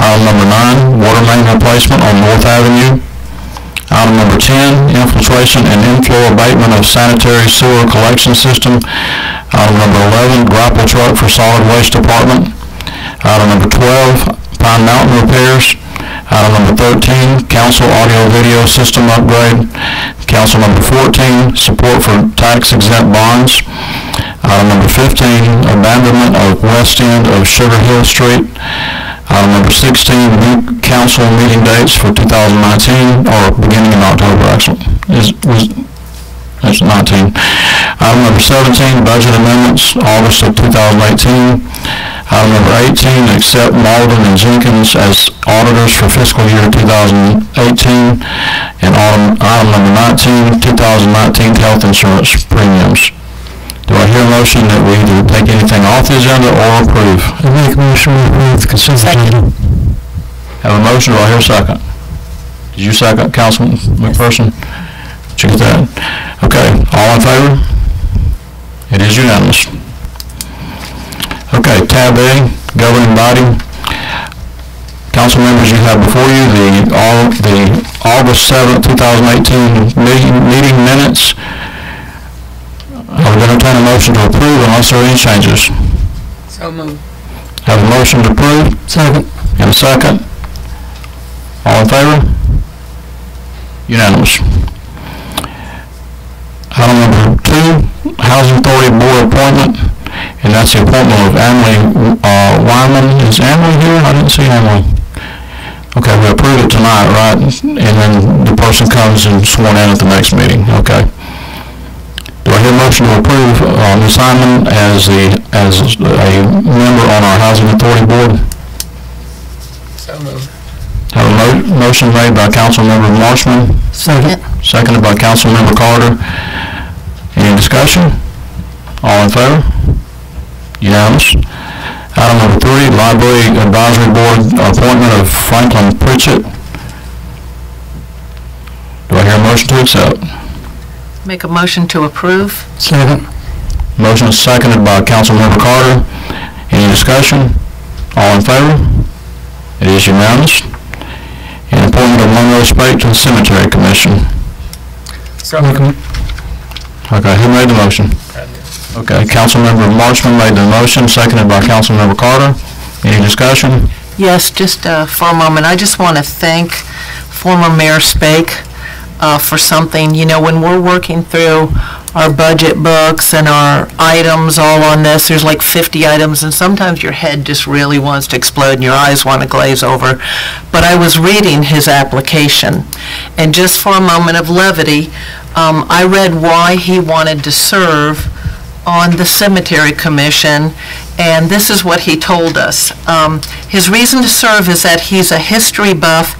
Item number 9, water main replacement on North Avenue. Item number 10, infiltration and inflow abatement of sanitary sewer collection system. Item number 11, grapple truck for solid waste department. Item number 12, Pine Mountain repairs. Item number 13, council audio video system upgrade. Council number 14, support for tax exempt bonds. Item number 15, abandonment of west end of Sugar Hill Street. Item number 16, new council meeting dates for 2019, or beginning in October, actually. That's 19. Item number 17, budget amendments, August of 2018. Item number 18, accept Malden and Jenkins as auditors for fiscal year 2018. And item number 19, 2019 health insurance premiums. Do I hear a motion that we either take anything off the agenda or approve? I make a motion to approve the consent agenda. Have a motion, do I hear a second? Did you second, Councilman McPherson? Did you get that? Okay, all in favor? It is unanimous. Okay, tab A, governing body. Council members, you have before you the August 7th, 2018 meeting minutes. I would entertain a motion to approve unless there are any changes. So moved. Have a motion to approve? Second. And a second? All in favor? Unanimous. Item number 2, Housing Authority Board appointment, and that's the appointment of Emily Wyman. Is Emily here? I didn't see Emily. Okay, we approved it tonight, right? And then the person comes and sworn in at the next meeting. Okay. Do I hear a motion to approve Ms. Hyman as a member on our Housing Authority Board? So moved. Have a motion made by Councilmember Marshman. Second. Seconded by Councilmember Carter. Any discussion? All in favor? Unanimous. Item number 3, Library Advisory Board appointment of Franklin Pritchett. Do I hear a motion to accept? Make a motion to approve. Second. Motion is seconded by Councilmember Carter. Any discussion? All in favor? It is unanimous. And appointment of Monroe Spate to the Cemetery Commission. Okay, who made the motion? Okay, Councilmember Marchman made the motion, seconded by Councilmember Carter. Any discussion? Yes, just for a moment, I just want to thank former Mayor Spake for something. You know, when we're working through our budget books and our items all on this, there's like 50 items, and sometimes your head just really wants to explode and your eyes want to glaze over. But I was reading his application, and just for a moment of levity, I read why he wanted to serve on the Cemetery Commission, and this is what he told us. His reason to serve is that he's a history buff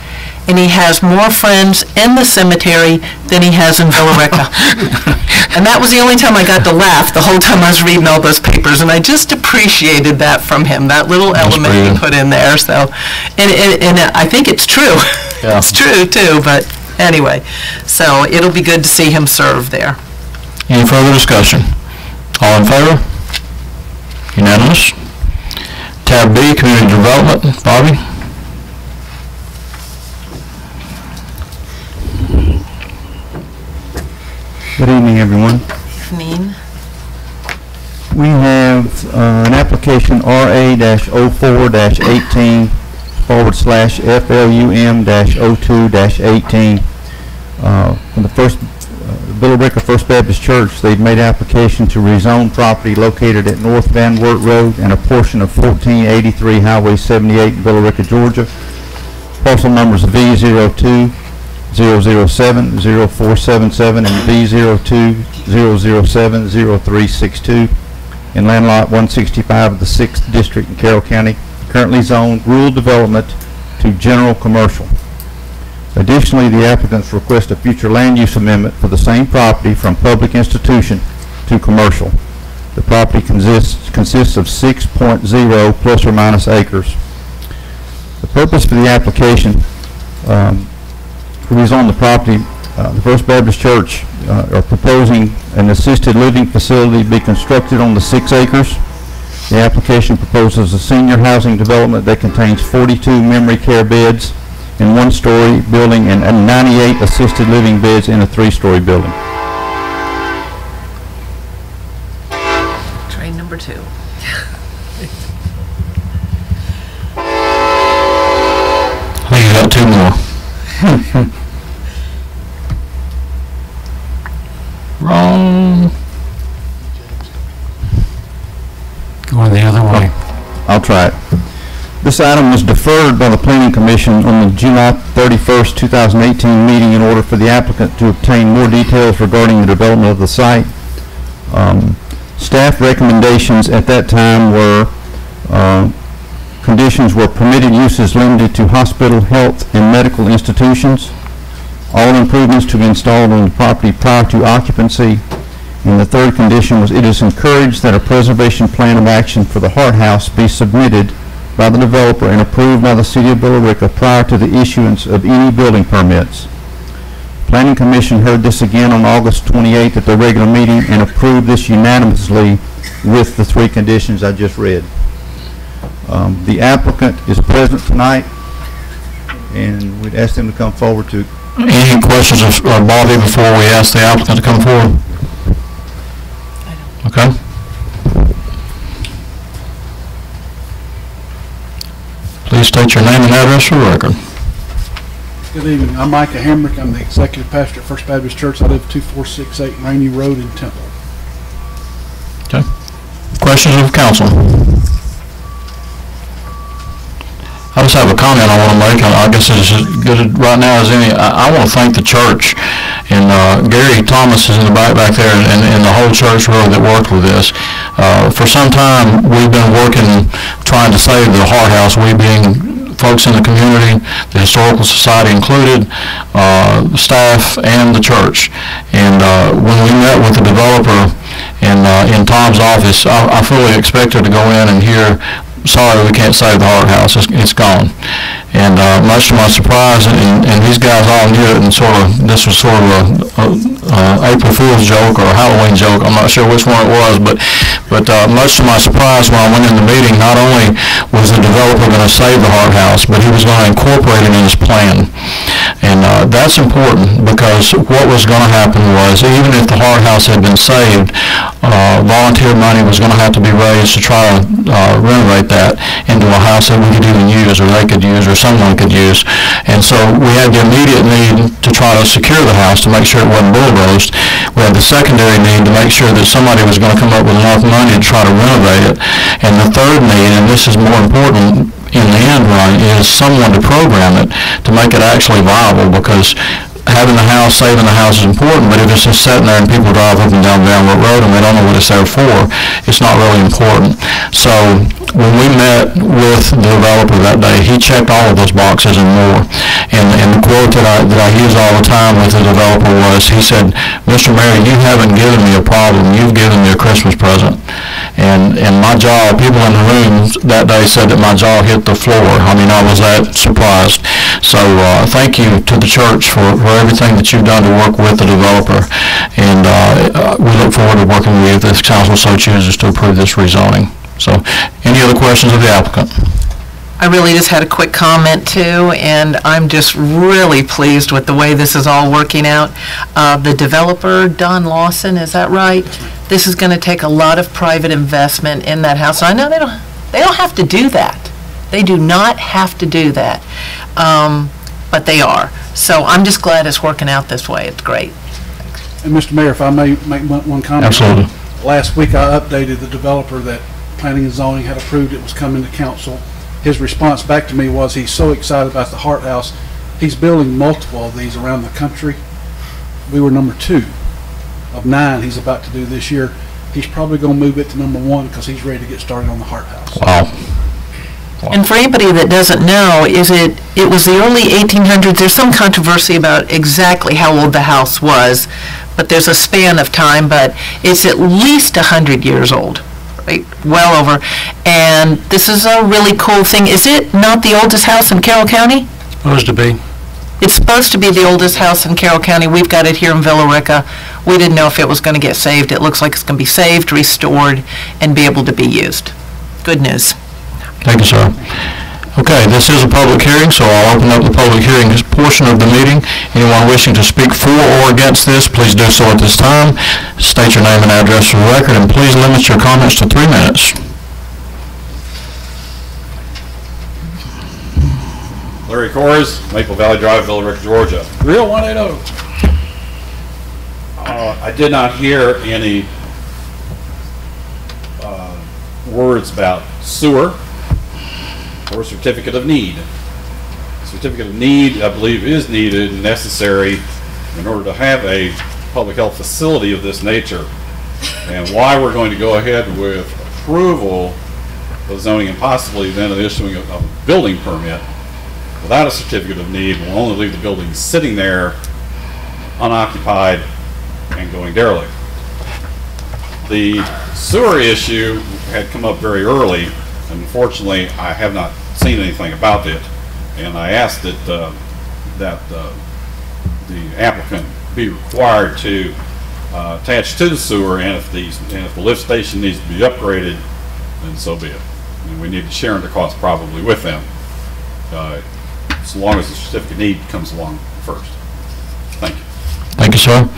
and he has more friends in the cemetery than he has in Villa Rica. And that was the only time I got to laugh the whole time I was reading all those papers, and I just appreciated that from him, that little element he put in there. So, and I think it's true. Yeah. It's true too, but anyway, so it'll be good to see him serve there. Any further discussion? All in favor? Unanimous. Tab B, Community Development. Bobby? Good evening, everyone. Evening. We have an application RA-04-18/FLUM-02-18 from the Villa Rica First Baptist Church. They've made application to rezone property located at North Van Wert Road and a portion of 1483 Highway 78 in Villa Rica, Georgia. Parcel numbers V02-007-0477 and V02-007-0362 in land lot 165 of the 6th District in Carroll County. Currently zoned rural development to general commercial. Additionally, the applicants request a future land use amendment for the same property from public institution to commercial. The property consists of 6.0 plus or minus acres. The purpose for the application to rezone the property, the First Baptist Church are proposing an assisted living facility be constructed on the 6 acres. The application proposes a senior housing development that contains 42 memory care beds in 1-story building and 98 assisted living beds in a 3-story building. Train number 2. I think you got 2 more. Wrong. Going the other way. I'll try it. This item was deferred by the Planning Commission on the July 31st, 2018 meeting in order for the applicant to obtain more details regarding the development of the site. Staff recommendations at that time were conditions were permitted uses limited to hospital, health, and medical institutions. All improvements to be installed on the property prior to occupancy. And the third condition was it is encouraged that a preservation plan of action for the Hart House be submitted by the developer and approved by the City of Billerica prior to the issuance of any building permits. Planning Commission heard this again on August 28th at the regular meeting and approved this unanimously with the 3 conditions I just read. The applicant is present tonight, and we'd ask them to come forward to. Any questions of Bobby before we ask the applicant to come forward? Okay. Please state your name and address for the record. Good evening. I'm Micah Hamrick. I'm the executive pastor at First Baptist Church. I live 2468 Rainey Road in Temple. Okay. Questions of council? I just have a comment I want to make. I guess it's as good right now as any. I want to thank the church, and Gary Thomas is in the back there, and the whole church really that worked with this. For some time, we've been working, trying to save the Hart House, we being folks in the community, the Historical Society included, staff, and the church. And when we met with the developer in Tom's office, I fully expected to go in and hear, sorry, we can't save the Hart House, it's gone. And much to my surprise, and these guys all knew it, and this was sort of a April Fool's joke or a Halloween joke, I'm not sure which one it was, but much to my surprise when I went in the meeting, not only was the developer going to save the Hart House, but he was going to incorporate it in his plan. And that's important, because what was going to happen was, even if the Hart House had been saved, volunteer money was going to have to be raised to try to renovate that into a house that we could even use, or they could use, or someone could use. And so we had the immediate need to try to secure the house to make sure it wasn't bulldozed. We had the secondary need to make sure that somebody was going to come up with enough money to try to renovate it. And the third need, and this is more important in the end run, is someone to program it to make it actually viable, because having the house, saving the house is important, but if it's just sitting there and people drive up and down Vanwart Road and they don't know what it's there for, it's not really important. So when we met with the developer that day, he checked all of those boxes and more. And the quote that I use all the time with the developer was, he said, "Mr. Mayor, you haven't given me a problem, you've given me a Christmas present." And my jaw, people in the room that day said that my jaw hit the floor. I mean, I was that surprised. So thank you to the church for everything that you've done to work with the developer. And we look forward to working with you if this council so chooses to approve this rezoning. So any other questions of the applicant? I really just had a quick comment too, and I'm just really pleased with the way this is all working out. The developer, Don Lawson, is that right? This is going to take a lot of private investment in that house. I know they don't have to do that. They do not have to do that, but they are. So I'm just glad it's working out this way. It's great. And Mr. Mayor, if I may make one comment. Absolutely. Last week I updated the developer that Planning and Zoning had approved it was coming to council. His response back to me was he's so excited about the Hart House. He's building multiple of these around the country. We were number 2 of 9 he's about to do this year. He's probably going to move it to number 1 because he's ready to get started on the Hart House. Wow. And for anybody that doesn't know, it was the early 1800s. There's some controversy about exactly how old the house was, but there's a span of time, but it's at least 100 years old, right? Well over. And this is a really cool thing. Is it not the oldest house in Carroll County? Supposed to be. It's supposed to be the oldest house in Carroll County. We've got it here in Villa Rica. We didn't know if it was going to get saved. It looks like it's going to be saved, restored, and be able to be used. Good news. Thank you, sir. Okay, this is a public hearing, so I'll open up the public hearing portion of the meeting. Anyone wishing to speak for or against this, please do so at this time. State your name and address for the record, and please limit your comments to 3 minutes. Larry Kors, Maple Valley Drive, Villa Rica, Georgia. Real 180. I did not hear any words about sewer or certificate of need. Certificate of need, I believe, is needed and necessary in order to have a public health facility of this nature. And why we're going to go ahead with approval of zoning and possibly then issuing a building permit without a certificate of need will only leave the building sitting there unoccupied and going derelict. The sewer issue had come up very early, and unfortunately I have not seen anything about it, and I asked that the applicant be required to attach to the sewer, and if the lift station needs to be upgraded, then so be it. And we need to share in the cost probably with them, as long as the certificate of need comes along first. Thank you. Thank you, sir.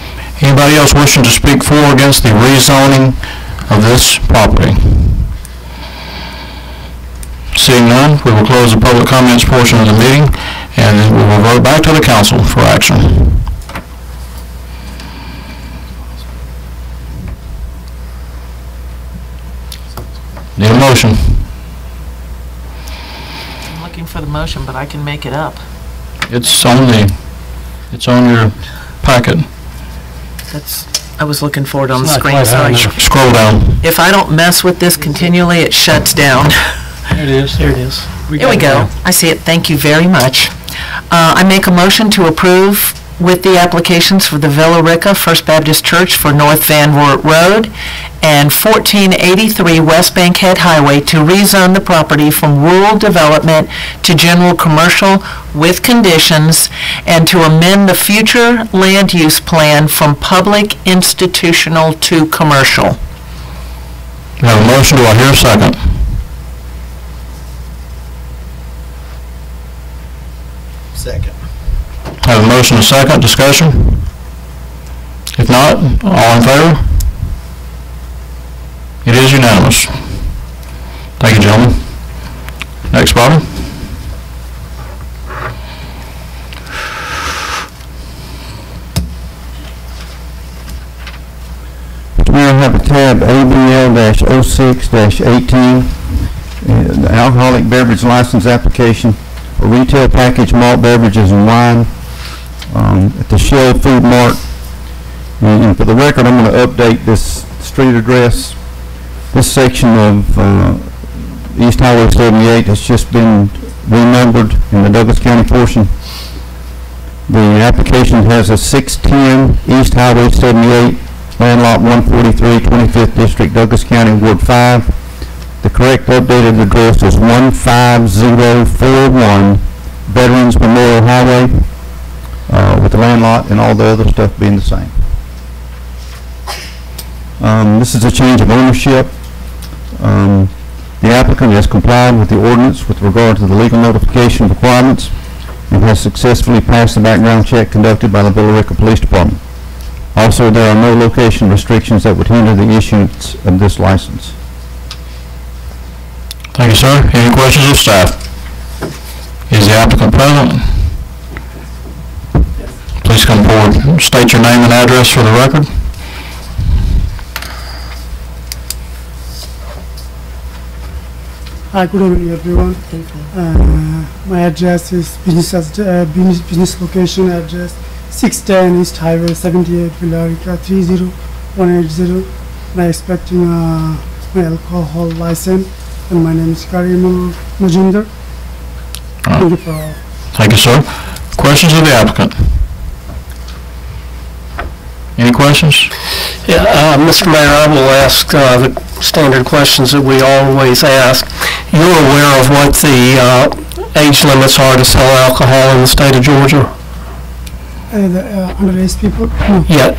Anybody else wishing to speak for or against the rezoning of this property? Seeing none, we will close the public comments portion of the meeting, and then we will revert back to the council for action. Need a motion? I'm looking for the motion, but I can make it up. It's on your packet. I was looking for it on the It's not screen, quite sorry. high enough. Scroll down. If I don't mess with this continually, it shuts down. There it is. There it is. Here we go. I see it. Thank you very much. I make a motion to approve with the applications for the Villa Rica First Baptist Church for North Van Wert Road and 1483 West Bankhead Highway to rezone the property from rural development to general commercial with conditions, and to amend the future land use plan from public institutional to commercial. We have a motion. Do I hear a second? Second. Have a motion and a second. Discussion? If not, all in favor? It is unanimous. Thank you, gentlemen. Next, Bobby. We have a tab ABL-06-18, the alcoholic beverage license application for retail packaged malt beverages and wine at the Shell Food Mart. And for the record, I'm going to update this street address. This section of East Highway 78 has just been renumbered in the Douglas County portion. The application has a 610 East Highway 78, land lot 143, 25th District, Douglas County, Ward 5. The correct updated address is 15041 Veterans Memorial Highway, with the land lot and all the other stuff being the same. This is a change of ownership. The applicant has complied with the ordinance with regard to the legal notification requirements and has successfully passed the background check conducted by the Villa Rica Police Department. Also, there are no location restrictions that would hinder the issuance of this license. Thank you, sir. Any questions of staff? Is the applicant present? Please come forward. State your name and address for the record. Hi, good evening, everyone. My address is business location address 610 East Highway 78, Villa Rica 30180. I'm expecting my alcohol license and my name is Karim Majinder. Thank you for all. Thank you, sir. Questions of the applicant? Any questions? Yeah, Mr. Mayor, I will ask the standard questions that we always ask. You're aware of what the age limits are to sell alcohol in the state of Georgia? The underage people? No. Yeah.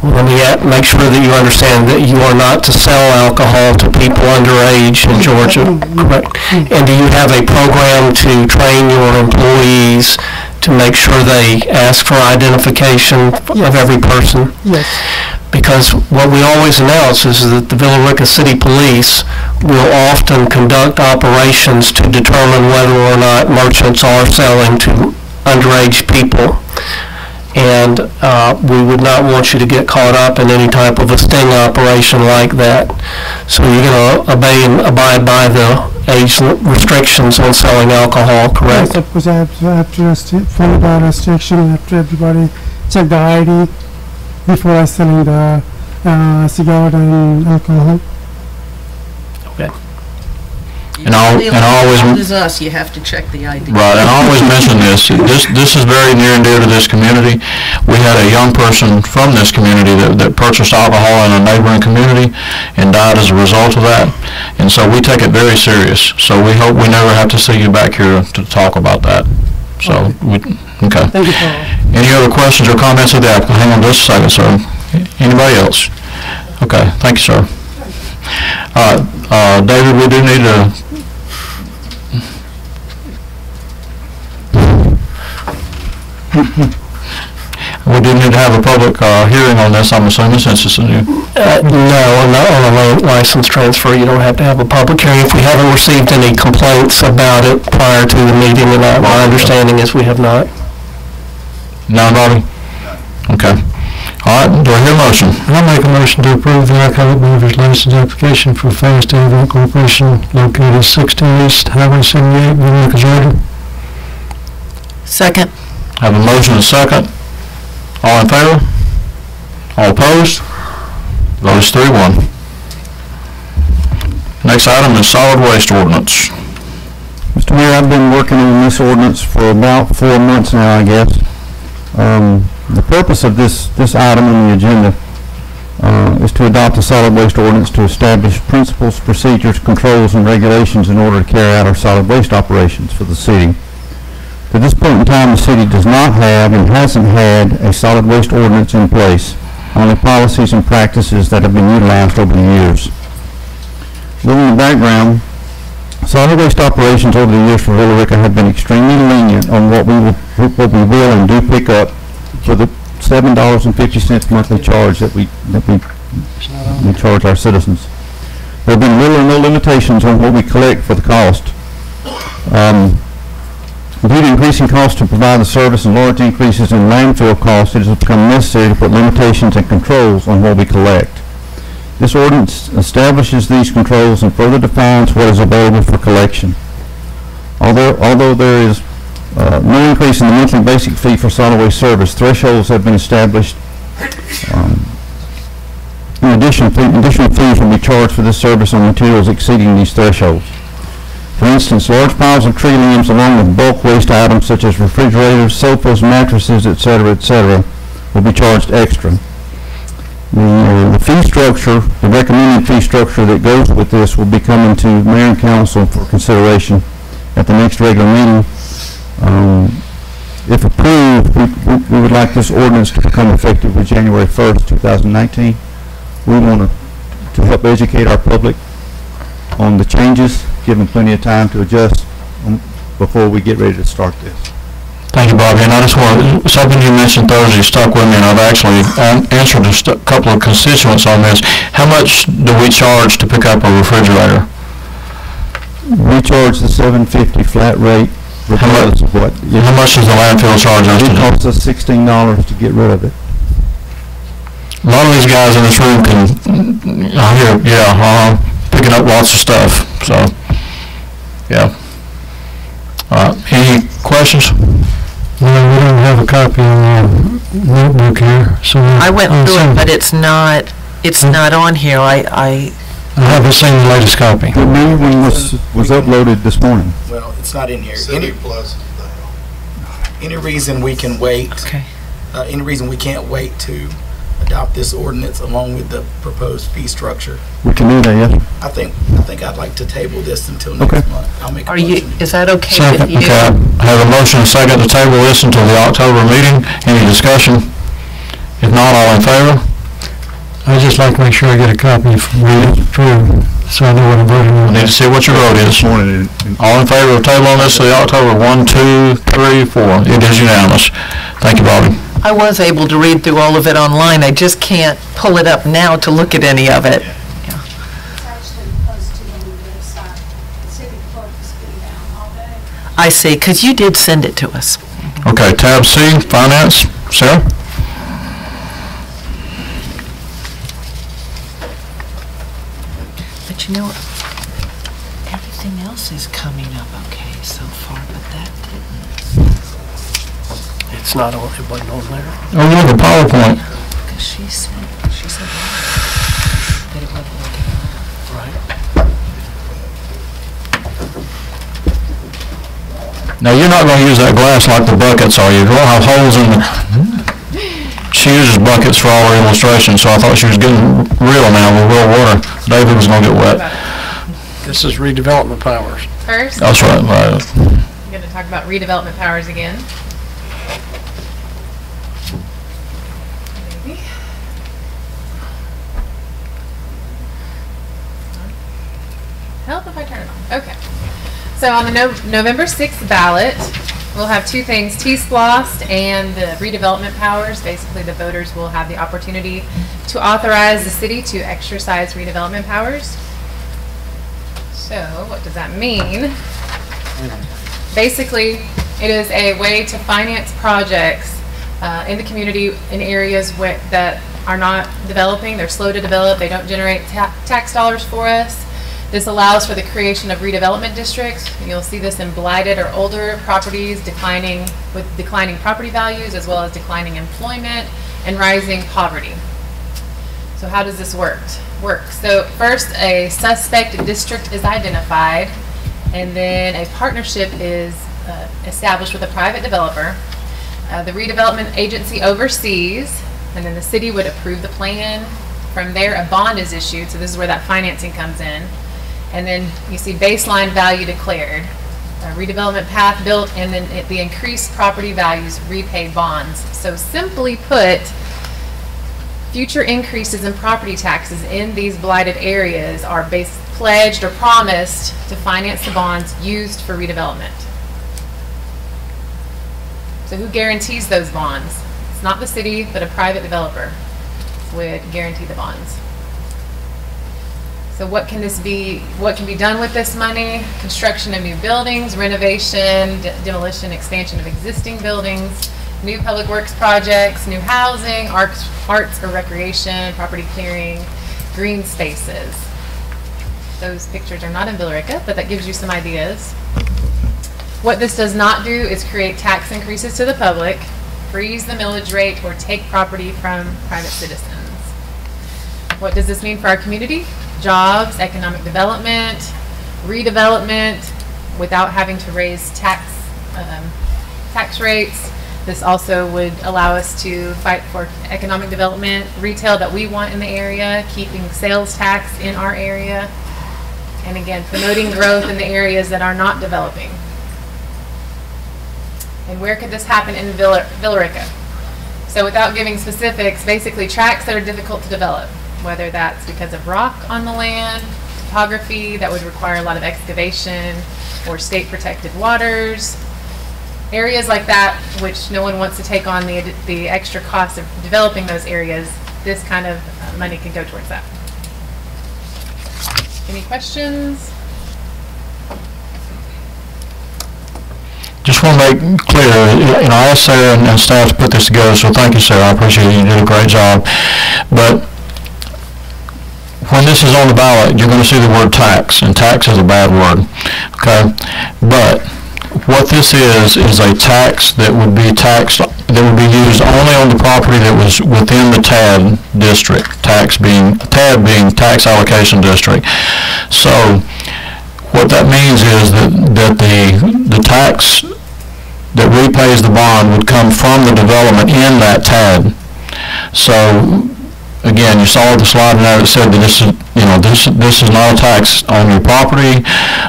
Let me make sure that you understand that you are not to sell alcohol to people underage in Georgia, correct? And do you have a program to train your employees to make sure they ask for identification of every person? Yes. Because what we always announce is that the Villa Rica City Police will often conduct operations to determine whether or not merchants are selling to underage people. And we would not want you to get caught up in any type of a sting operation like that. So you're going to obey and abide by the age restrictions on selling alcohol, correct? Yes, of course, I have to follow the restriction. I have to everybody check the ID before I selling the cigarette and alcohol. Okay. And I always, As us, you have to check the ID. right, and I always mention this. This is very near and dear to this community. We had a young person from this community that purchased alcohol in a neighboring community and died as a result of that. And so we take it very serious. So we hope we never have to see you back here to talk about that. So, okay. Thank you, Paul. Any other questions or comments of the applicant? Hang on just a second, sir. Anybody else? Okay, thank you, sir. David, we do need to... We do need to have a public hearing on this, I'm assuming, since it's a new... No, on a license transfer, you don't have to have a public hearing. If we haven't received any complaints about it prior to the meeting, and my understanding is we have not. No, Bobby? Okay. All right, do I hear a motion? I'll make a motion to approve the alcoholic beverage license application for Fast Event Corporation located 16 East Highway 78, Villa Rica, Georgia. Second. Have a motion and a second. All in favor? All opposed? Vote is 3-1. Next item is solid waste ordinance. Mr. Mayor, I've been working on this ordinance for about 4 months now, I guess. The purpose of this item on the agenda is to adopt a solid waste ordinance to establish principles, procedures, controls, and regulations in order to carry out our solid waste operations for the city. To this point in time, the city does not have and hasn't had a solid waste ordinance in place, only policies and practices that have been utilized over the years. A little in the background, solid waste operations over the years for Villa Rica have been extremely lenient on what we will and do pick up for the $7.50 monthly charge that we charge our citizens. There have been little or no limitations on what we collect for the cost. Due to increasing costs to provide the service and large increases in landfill costs, it has become necessary to put limitations and controls on what we collect. This ordinance establishes these controls and further defines what is available for collection. Although there is no increase in the monthly basic fee for solid waste service, thresholds have been established. In addition, additional fees will be charged for this service on materials exceeding these thresholds. For instance, large piles of tree limbs along with bulk waste items such as refrigerators, sofas, mattresses, etc., will be charged extra. The fee structure, the recommended fee structure that goes with this will be coming to Mayor and Council for consideration at the next regular meeting. If approved, we would like this ordinance to become effective with January 1st, 2019. We want to help educate our public on the changes, give them plenty of time to adjust before we get ready to start this. Thank you, Bobby. And I just want something you mentioned Thursday stuck with me, and I've actually answered a couple of constituents on this. How much do we charge to pick up a refrigerator? We charge the $7.50 flat rate, regardless of what. How much does the landfill charge us? It costs us $16 to get rid of it. A lot of these guys in this room can, picking up lots of stuff. So, yeah. Any questions? No, we don't have a copy in the notebook here, so... I went through it, but it's not on here. I haven't seen the latest copy. The new one was uploaded this morning. Well, it's not in here. City Plus is Any reason we can wait? Okay. Any reason we can't wait to adopt this ordinance along with the proposed fee structure? We can do that, yes. I think I'd like to table this until next month. I'll make a motion. Is that okay Second. with you? Okay, I have a motion and a second to table this until the October meeting. Any discussion? If not, all in favor? I'd just like to make sure I get a copy from read it through, so I know what I'm voting I on. need to see what your vote is. All in favor of tabling this to the October 1, 2, 3, 4. It is unanimous. Thank you, Bobby. I was able to read through all of it online. I just can't pull it up now to look at any of it. It's actually posted on the website. The city clerk has been down all day. I see, because you did send it to us. Okay, tab C, finance. Sarah? But you know, everything else is coming up okay so far, but that didn't. It's not on, it wasn't on there. Oh, yeah, the PowerPoint. Because she said that it wasn't working. Right. Now, you're not going to use that glass like the buckets, are you? You're going to have holes in the... She uses buckets for all her illustrations, so I thought she was getting real now with real water. David was going to get wet. This is redevelopment powers. First, That's right. I'm going to talk about redevelopment powers again. Help if I turn it on. Okay. So on the November 6th ballot, we'll have two things, T-SPLOST and the redevelopment powers. Basically, the voters will have the opportunity to authorize the city to exercise redevelopment powers. So what does that mean? Basically, it is a way to finance projects in the community in areas that are not developing. They're slow to develop. They don't generate tax dollars for us. This allows for the creation of redevelopment districts. You'll see this in blighted or older properties with declining property values, as well as declining employment and rising poverty. So how does this work? So first, a suspect district is identified, and then a partnership is established with a private developer. The redevelopment agency oversees, and then the city would approve the plan. From there, a bond is issued, so this is where that financing comes in. And then you see baseline value declared, a redevelopment path built, and then the increased property values repay bonds. So simply put, future increases in property taxes in these blighted areas are pledged or promised to finance the bonds used for redevelopment. So who guarantees those bonds? It's not the city, but a private developer would guarantee the bonds. So what can be done with this money? Construction of new buildings, renovation, demolition, expansion of existing buildings, new public works projects, new housing, arts or recreation, property clearing, green spaces. Those pictures are not in Villarica, but that gives you some ideas. What this does not do is create tax increases to the public, freeze the millage rate, or take property from private citizens. What does this mean for our community? Jobs, economic development, redevelopment, without having to raise tax rates. This also would allow us to fight for economic development, retail that we want in the area, keeping sales tax in our area, and again, promoting growth in the areas that are not developing. And where could this happen in Villarica? So without giving specifics, basically tracts that are difficult to develop, whether that's because of rock on the land, topography that would require a lot of excavation, or state protected waters. Areas like that, which no one wants to take on the extra cost of developing those areas, this kind of money can go towards that. Any questions? Just want to make clear, I asked Sarah and staff to put this together, so thank you, Sarah. I appreciate it. You did a great job. But when this is on the ballot, you're going to see the word tax, and tax is a bad word, okay? But what this is a tax that would be taxed, that would be used only on the property that was within the TAD district, TAD being tax allocation district. So what that means is that the tax that repays the bond would come from the development in that TAD. So again, you saw the slide in there that said that this is, this is not a tax on your property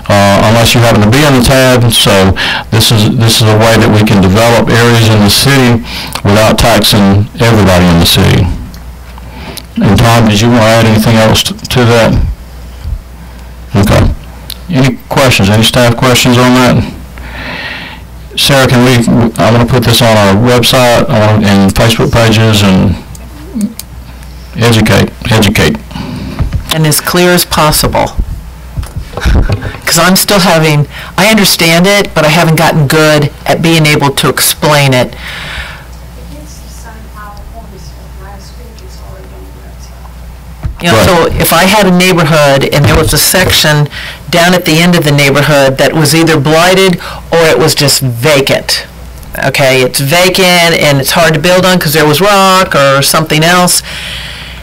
unless you happen to be in the TAD. So this is a way that we can develop areas in the city without taxing everybody in the city. And Tom, did you want to add anything else to that? Okay. Any questions? Any staff questions on that? Sarah, I want to put this on our website and Facebook pages and educate. And as clear as possible. Because I'm still I understand it, but I haven't gotten good at being able to explain it. So if I had a neighborhood and there was a section down at the end of the neighborhood that was either blighted or it was just vacant. Okay, it's vacant and it's hard to build on because there was rock or something else.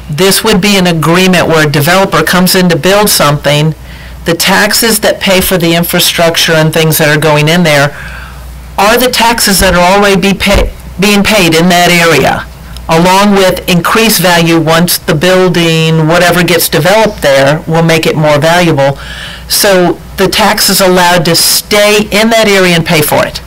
This would be an agreement where a developer comes in to build something. The taxes that pay for the infrastructure and things that are going in there are the taxes that are already being paid in that area, along with increased value once the building, whatever gets developed there, will make it more valuable. So the tax is allowed to stay in that area and pay for it.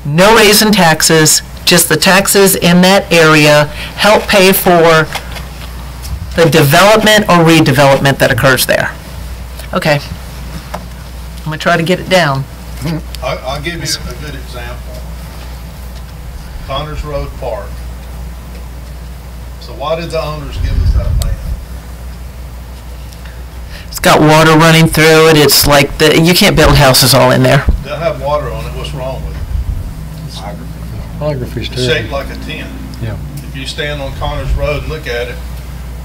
No raise in taxes, just the taxes in that area help pay for the development or redevelopment that occurs there. Okay. I'm going to try to get it down. I'll give you a good example. Connors Road Park. So why did the owners give us that land? It's got water running through it. It's like you can't build houses all in there. They'll have water on it. What's wrong with it? Topography's It's shaped like a 10. Yeah. If you stand on Connors Road and look at it,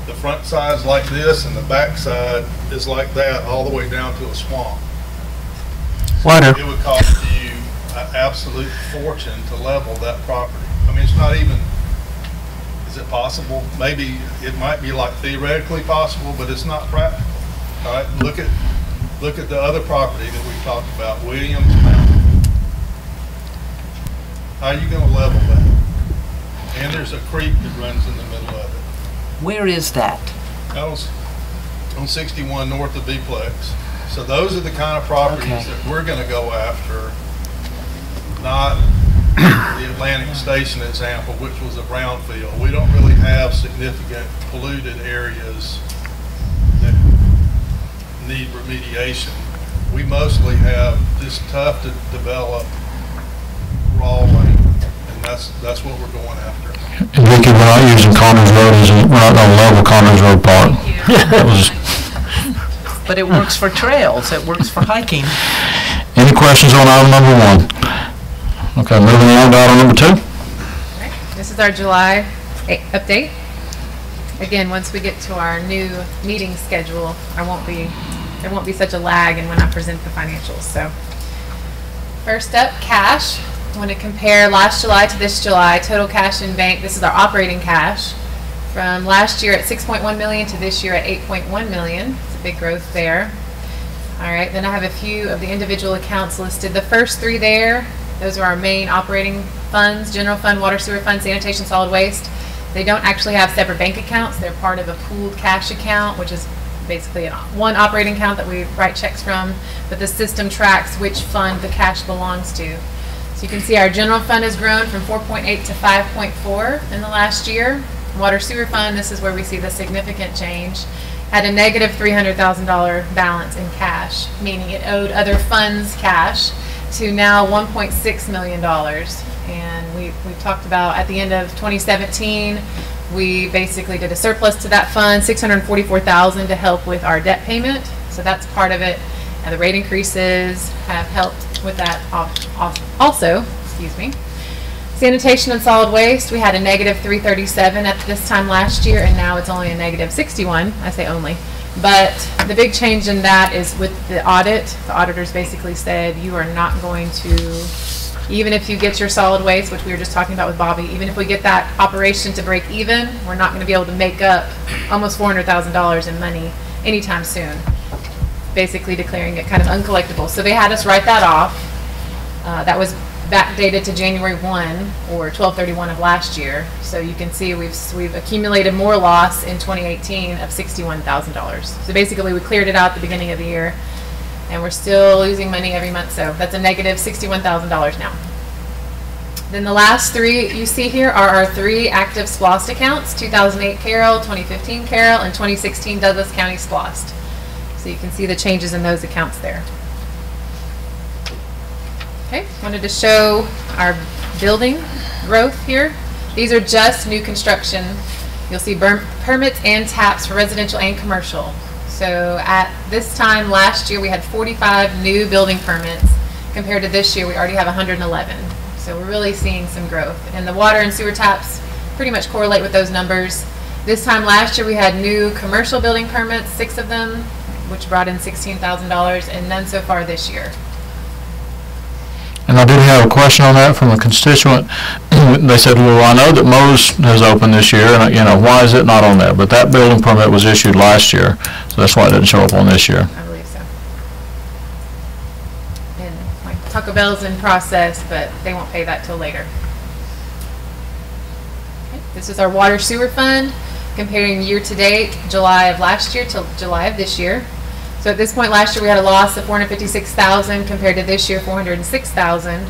the front side's like this and the back side is like that all the way down to a swamp. Water. It would cost you an absolute fortune to level that property. I mean, it's not even, is it possible? Maybe it might be like theoretically possible, but it's not practical. All right, look at the other property that we talked about, Williams Mountain. How are you going to level that? And there's a creek that runs in the middle of it. Where is that? That was on 61 north of Bplex. So those are the kind of properties that we're going to go after, not the Atlantic Station example, which was a brownfield. We don't really have significant polluted areas that need remediation. We mostly have just tough to develop raw land, and that's what we're going after. And Vicki, we're not using Connors Road, we're not going to level Connors Road Park. But it works for trails. It works for hiking. Any questions on item number 1? Okay, moving on to item number 2. Okay. This is our July update. Again, once we get to our new meeting schedule, there won't be such a lag in when I present the financials. So, first up, cash. I want to compare last July to this July. Total cash in bank. This is our operating cash. From last year at 6.1 million to this year at 8.1 million. It's a big growth there. All right, then I have a few of the individual accounts listed. The first 3 there, those are our main operating funds: general fund, water sewer fund, sanitation, solid waste. They don't actually have separate bank accounts. They're part of a pooled cash account, which is basically one operating account that we write checks from, but the system tracks which fund the cash belongs to. So you can see our general fund has grown from 4.8 to 5.4 in the last year. Water sewer fund, this is where we see the significant change, had a negative $300,000 balance in cash, meaning it owed other funds cash, to now $1.6 million. And we talked about at the end of 2017, we basically did a surplus to that fund, $644,000 to help with our debt payment. So that's part of it. And the rate increases have helped with that also. Excuse me. Sanitation and solid waste, we had a negative 337 at this time last year, and now it's only a negative 61. I say only. But the big change in that is with the audit. The auditors basically said you are not going to, even if you get your solid waste, which we were just talking about with Bobby, even if we get that operation to break even, we're not going to be able to make up almost $400,000 in money anytime soon. Basically declaring it kind of uncollectible. So they had us write that off. That was backdated to January 1 or 12/31 of last year. So you can see we've accumulated more loss in 2018 of $61,000. So basically we cleared it out at the beginning of the year, and we're still losing money every month. So that's a negative $61,000 now. Then the last three you see here are our 3 active SPLOST accounts: 2008 Carroll, 2015 Carroll, and 2016 Douglas County SPLOST. So you can see the changes in those accounts there. Okay, wanted to show our building growth here. These are just new construction. You'll see permits and taps for residential and commercial. So at this time last year we had 45 new building permits. Compared to this year we already have 111. So we're really seeing some growth. And the water and sewer taps pretty much correlate with those numbers. This time last year we had new commercial building permits, 6 of them, which brought in $16,000, and none so far this year. And I did have a question on that from a constituent. They said, well, I know that Moe's has opened this year, and why is it not on there? But that building permit was issued last year, so that's why it didn't show up on this year. I believe so. And like Taco Bell's in process, but they won't pay that till later. Okay. This is our water sewer fund, comparing year to date, July of last year till July of this year. So at this point last year we had a loss of $456,000 compared to this year $406,000.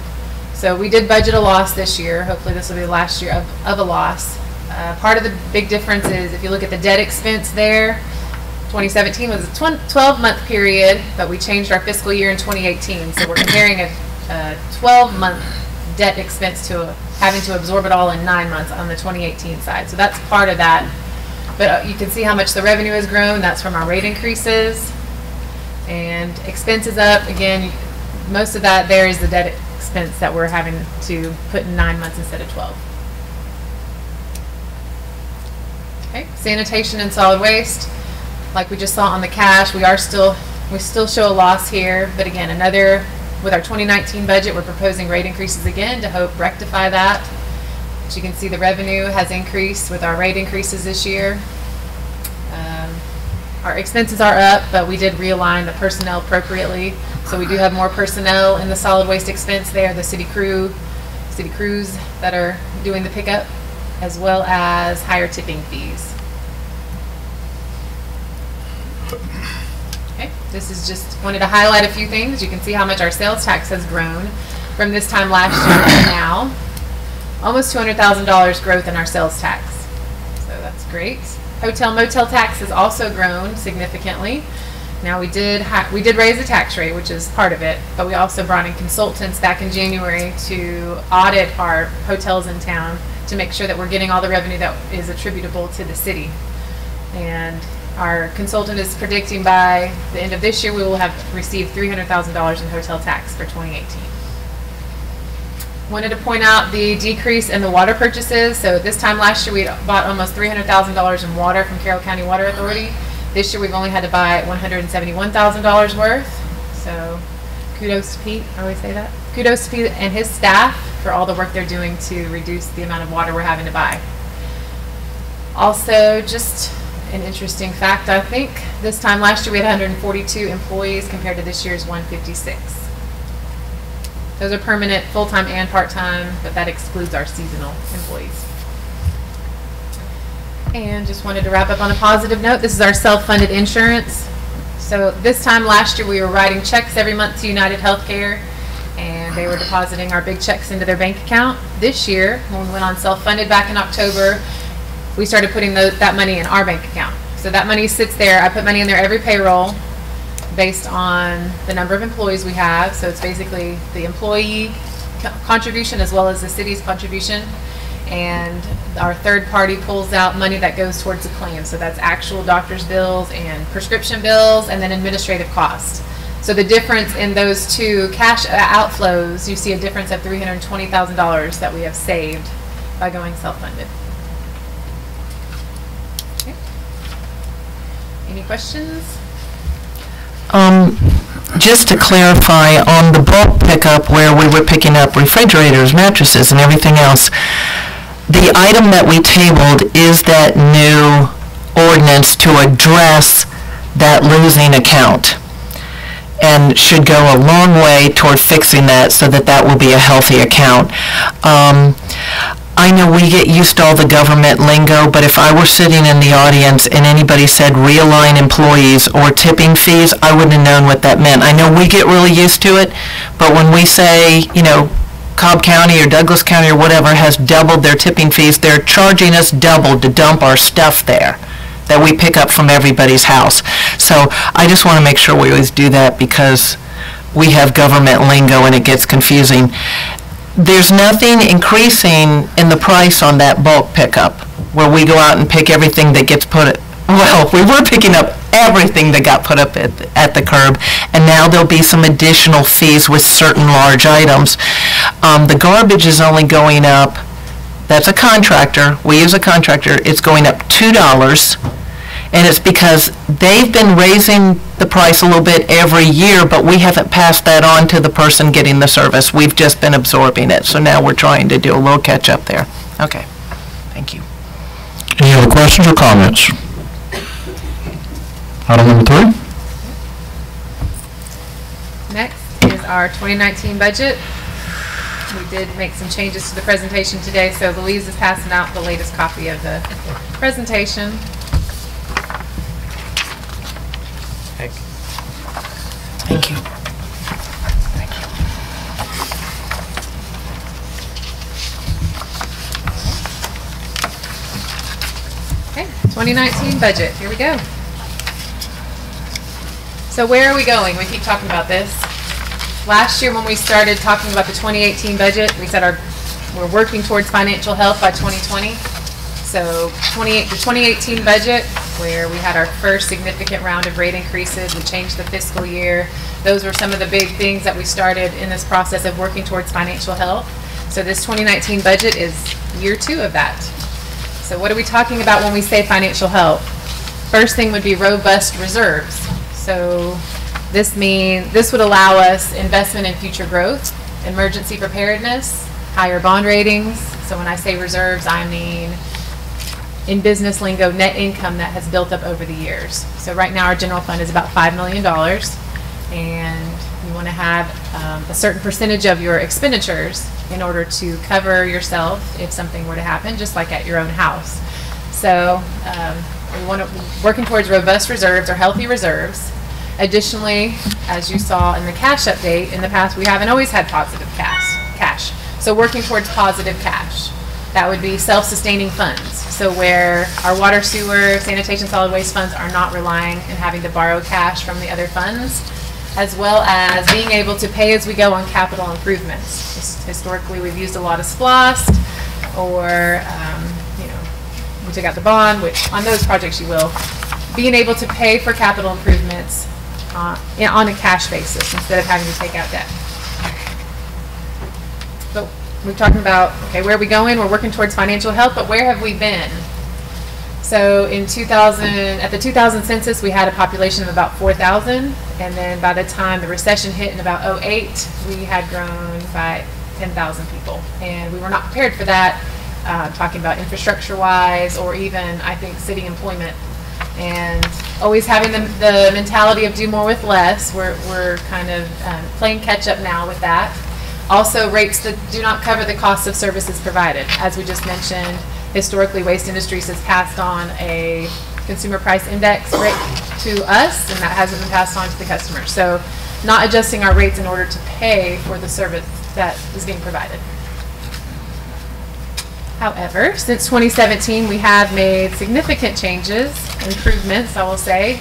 So we did budget a loss this year. Hopefully this will be the last year of a loss. Part of the big difference is if you look at the debt expense there, 2017 was a 12-month period, but we changed our fiscal year in 2018. So we're comparing a 12-month debt expense to having to absorb it all in 9 months on the 2018 side. So that's part of that. But you can see how much the revenue has grown. That's from our rate increases. And expenses up, again, most of that there is the debt expense that we're having to put in 9 months instead of 12. Okay, sanitation and solid waste. Like we just saw on the cash, we still show a loss here, but again, with our 2019 budget, we're proposing rate increases again to hope rectify that. As you can see, the revenue has increased with our rate increases this year. Our expenses are up, but we did realign the personnel appropriately. So we do have more personnel in the solid waste expense there, the city crews that are doing the pickup, as well as higher tipping fees. Okay, this is just wanted to highlight a few things. You can see how much our sales tax has grown from this time last year to now. Almost $200,000 growth in our sales tax. So that's great. Hotel motel tax has also grown significantly. Now we did raise the tax rate, which is part of it, but we also brought in consultants back in January to audit our hotels in town to make sure that we're getting all the revenue that is attributable to the city. And our consultant is predicting by the end of this year we will have received $300,000 in hotel tax for 2018. Wanted to point out the decrease in the water purchases. So this time last year we bought almost $300,000 in water from Carroll County Water Authority. This year we've only had to buy $171,000 worth. So kudos to Pete, I always say that. Kudos to Pete and his staff for all the work they're doing to reduce the amount of water we're having to buy. Also, just an interesting fact, I think, this time last year we had 142 employees compared to this year's 156. Those are permanent, full-time and part-time, but that excludes our seasonal employees. And just wanted to wrap up on a positive note. This is our self-funded insurance. So this time last year we were writing checks every month to United Healthcare, and they were depositing our big checks into their bank account. This year, when we went on self-funded back in October, we started putting that money in our bank account. So that money sits there. I put money in there every payroll based on the number of employees we have. So it's basically the employee contribution as well as the city's contribution. And our third party pulls out money that goes towards the claim. So that's actual doctor's bills and prescription bills and then administrative costs. So the difference in those two cash outflows, you see a difference of $320,000 that we have saved by going self-funded. Any questions? Just to clarify, on the bulk pickup where we were picking up refrigerators, mattresses, and everything else, the item that we tabled is that new ordinance to address that losing account, and should go a long way toward fixing that so that that will be a healthy account. I know we get used to all the government lingo, but if I were sitting in the audience and anybody said realign employees or tipping fees, I wouldn't have known what that meant. I know we get really used to it, but when we say, you know, Cobb County or Douglas County or whatever has doubled their tipping fees, they're charging us double to dump our stuff there that we pick up from everybody's house. So I just want to make sure we always do that, because we have government lingo and it gets confusing. There's nothing increasing in the price on that bulk pickup where we go out and pick everything that gets put, well, we were picking up everything that got put up at the curb, and now there'll be some additional fees with certain large items. The garbage is only going up, that's a contractor, we use a contractor, it's going up $2, and it's because they've been raising the price a little bit every year, but we haven't passed that on to the person getting the service. We've just been absorbing it, so now we're trying to do a little catch up there. Okay, thank you. Any other questions or comments? Item number 3. Next is our 2019 budget. We did make some changes to the presentation today, so Louise is passing out the latest copy of the presentation. Thank you. Okay, 2019 budget, here we go. So where are we going? We keep talking about this. Last year when we started talking about the 2018 budget, we said we're working towards financial health by 2020. So the 2018 budget, where we had our first significant round of rate increases, we changed the fiscal year. Those were some of the big things that we started in this process of working towards financial health. So this 2019 budget is year 2 of that. So what are we talking about when we say financial health? First thing would be robust reserves. So this would allow us investment in future growth, emergency preparedness, higher bond ratings. So when I say reserves, I mean, in business lingo, net income that has built up over the years. So right now our general fund is about $5 million, and you want to have a certain percentage of your expenditures in order to cover yourself if something were to happen, just like at your own house. So we want to working towards robust reserves or healthy reserves. Additionally, as you saw in the cash update, in the past we haven't always had positive cash. So working towards positive cash. That would be self-sustaining funds. So where our water, sewer, sanitation, solid waste funds are not relying and having to borrow cash from the other funds, as well as being able to pay as we go on capital improvements. Historically, we've used a lot of SPLOST, or we took out the bond, which on those projects you will. Being able to pay for capital improvements on a cash basis instead of having to take out debt. So we're talking about, okay, where are we going? We're working towards financial health, but where have we been? So in 2000, at the 2000 census, we had a population of about 4,000, and then by the time the recession hit in about 2008, we had grown by 10,000 people, and we were not prepared for that, talking about infrastructure-wise, or even, I think, city employment. And always having the mentality of do more with less, we're kind of playing catch-up now with that. Also, rates that do not cover the cost of services provided. As we just mentioned, historically, Waste Industries has passed on a consumer price index rate to us, and that hasn't been passed on to the customer. So not adjusting our rates in order to pay for the service that is being provided. However, since 2017, we have made significant changes, improvements, I will say,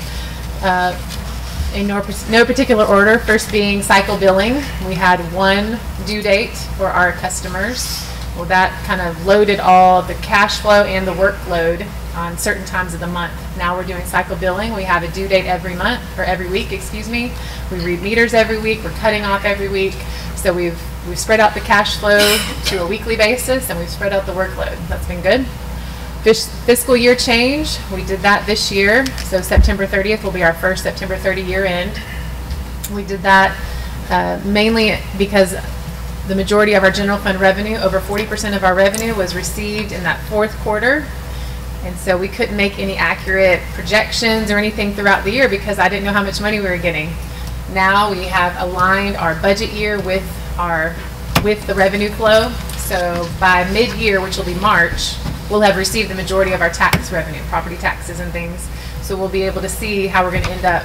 in no particular order. First being cycle billing. We had one due date for our customers. Well, that kind of loaded all the cash flow and the workload on certain times of the month. Now we're doing cycle billing. We have a due date every month, or every week, excuse me. We read meters every week. We're cutting off every week. So we've spread out the cash flow to a weekly basis, and we've spread out the workload. That's been good. Fiscal year change, we did that this year. So September 30th will be our first September 30 year end. We did that mainly because the majority of our general fund revenue, over 40% of our revenue, was received in that fourth quarter. And so we couldn't make any accurate projections or anything throughout the year because I didn't know how much money we were getting. Now we have aligned our budget year with the revenue flow. So by mid-year, which will be March, we'll have received the majority of our tax revenue, property taxes and things. So we'll be able to see how we're going to end up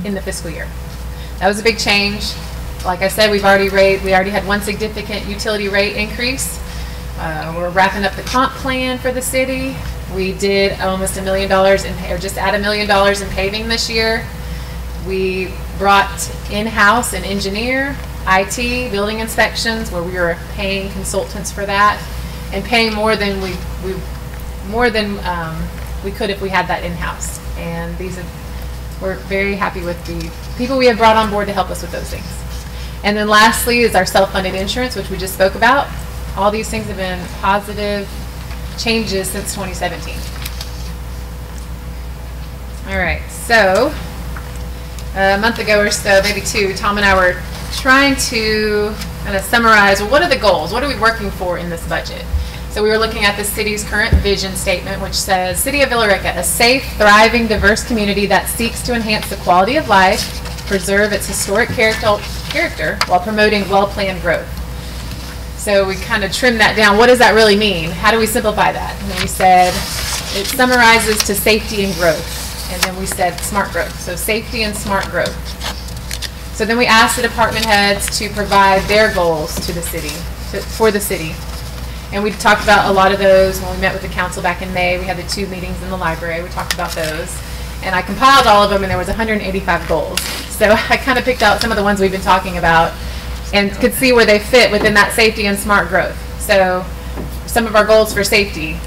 in the fiscal year. That was a big change. Like I said, we already had one significant utility rate increase. We're wrapping up the comp plan for the city. We did almost $1 million or just add $1 million in paving this year. We brought in-house an engineer, IT, building inspections, where we were paying consultants for that, and paying more than we could if we had that in-house. And we're very happy with the people we have brought on board to help us with those things. And then lastly is our self-funded insurance, which we just spoke about. All these things have been positive changes since 2017. All right, so a month ago or so, maybe two, Tom and I were trying to kind of summarize, well, what are the goals? What are we working for in this budget? So we were looking at the city's current vision statement, which says, City of Villa Rica, a safe, thriving, diverse community that seeks to enhance the quality of life, preserve its historic character while promoting well-planned growth. So we kind of trimmed that down. What does that really mean? How do we simplify that? And then we said it summarizes to safety and growth. And then we said smart growth. So safety and smart growth. So then we asked the department heads to provide their goals to the city, for the city. And we talked about a lot of those when we met with the council back in May. We had the 2 meetings in the library. We talked about those. And I compiled all of them, and there was 185 goals. So I kind of picked out some of the ones we've been talking about and could see where they fit within that safety and smart growth. So some of our goals for safety,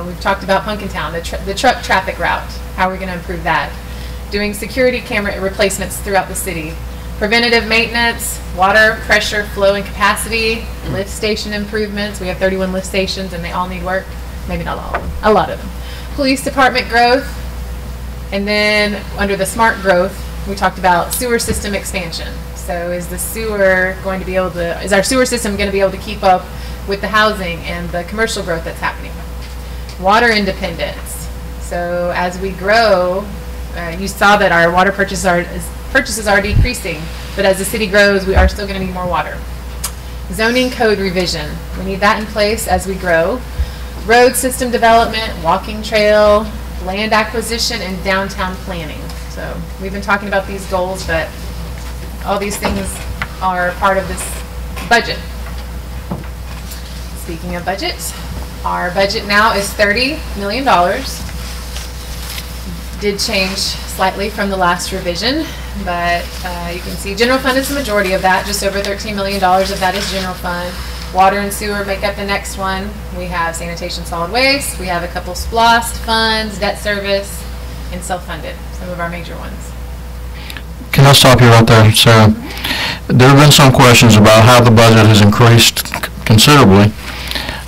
we've talked about Punkintown, the truck traffic route, how we're going to improve that. Doing security camera replacements throughout the city. Preventative maintenance, water, pressure, flow, and capacity, lift station improvements. We have 31 lift stations, and they all need work. Maybe not all of them, a lot of them. Police department growth. And then under the smart growth, we talked about sewer system expansion. So is our sewer system going to be able to keep up with the housing and the commercial growth that's happening? Water independence. So as we grow, you saw that our water purchases are decreasing, but as the city grows, we are still going to need more water. Zoning code revision. We need that in place as we grow. Road system development, walking trail, land acquisition, and downtown planning. So we've been talking about these goals, but all these things are part of this budget. Speaking of budgets, our budget now is $30 million. Did change slightly from the last revision, but you can see general fund is the majority of that. Just over $13 million of that is general fund. Water and sewer make up the next one. We have sanitation, solid waste. We have a couple SPLOST funds, debt service, and self-funded, some of our major ones. Can I stop you right there, Sarah? There have been some questions about how the budget has increased considerably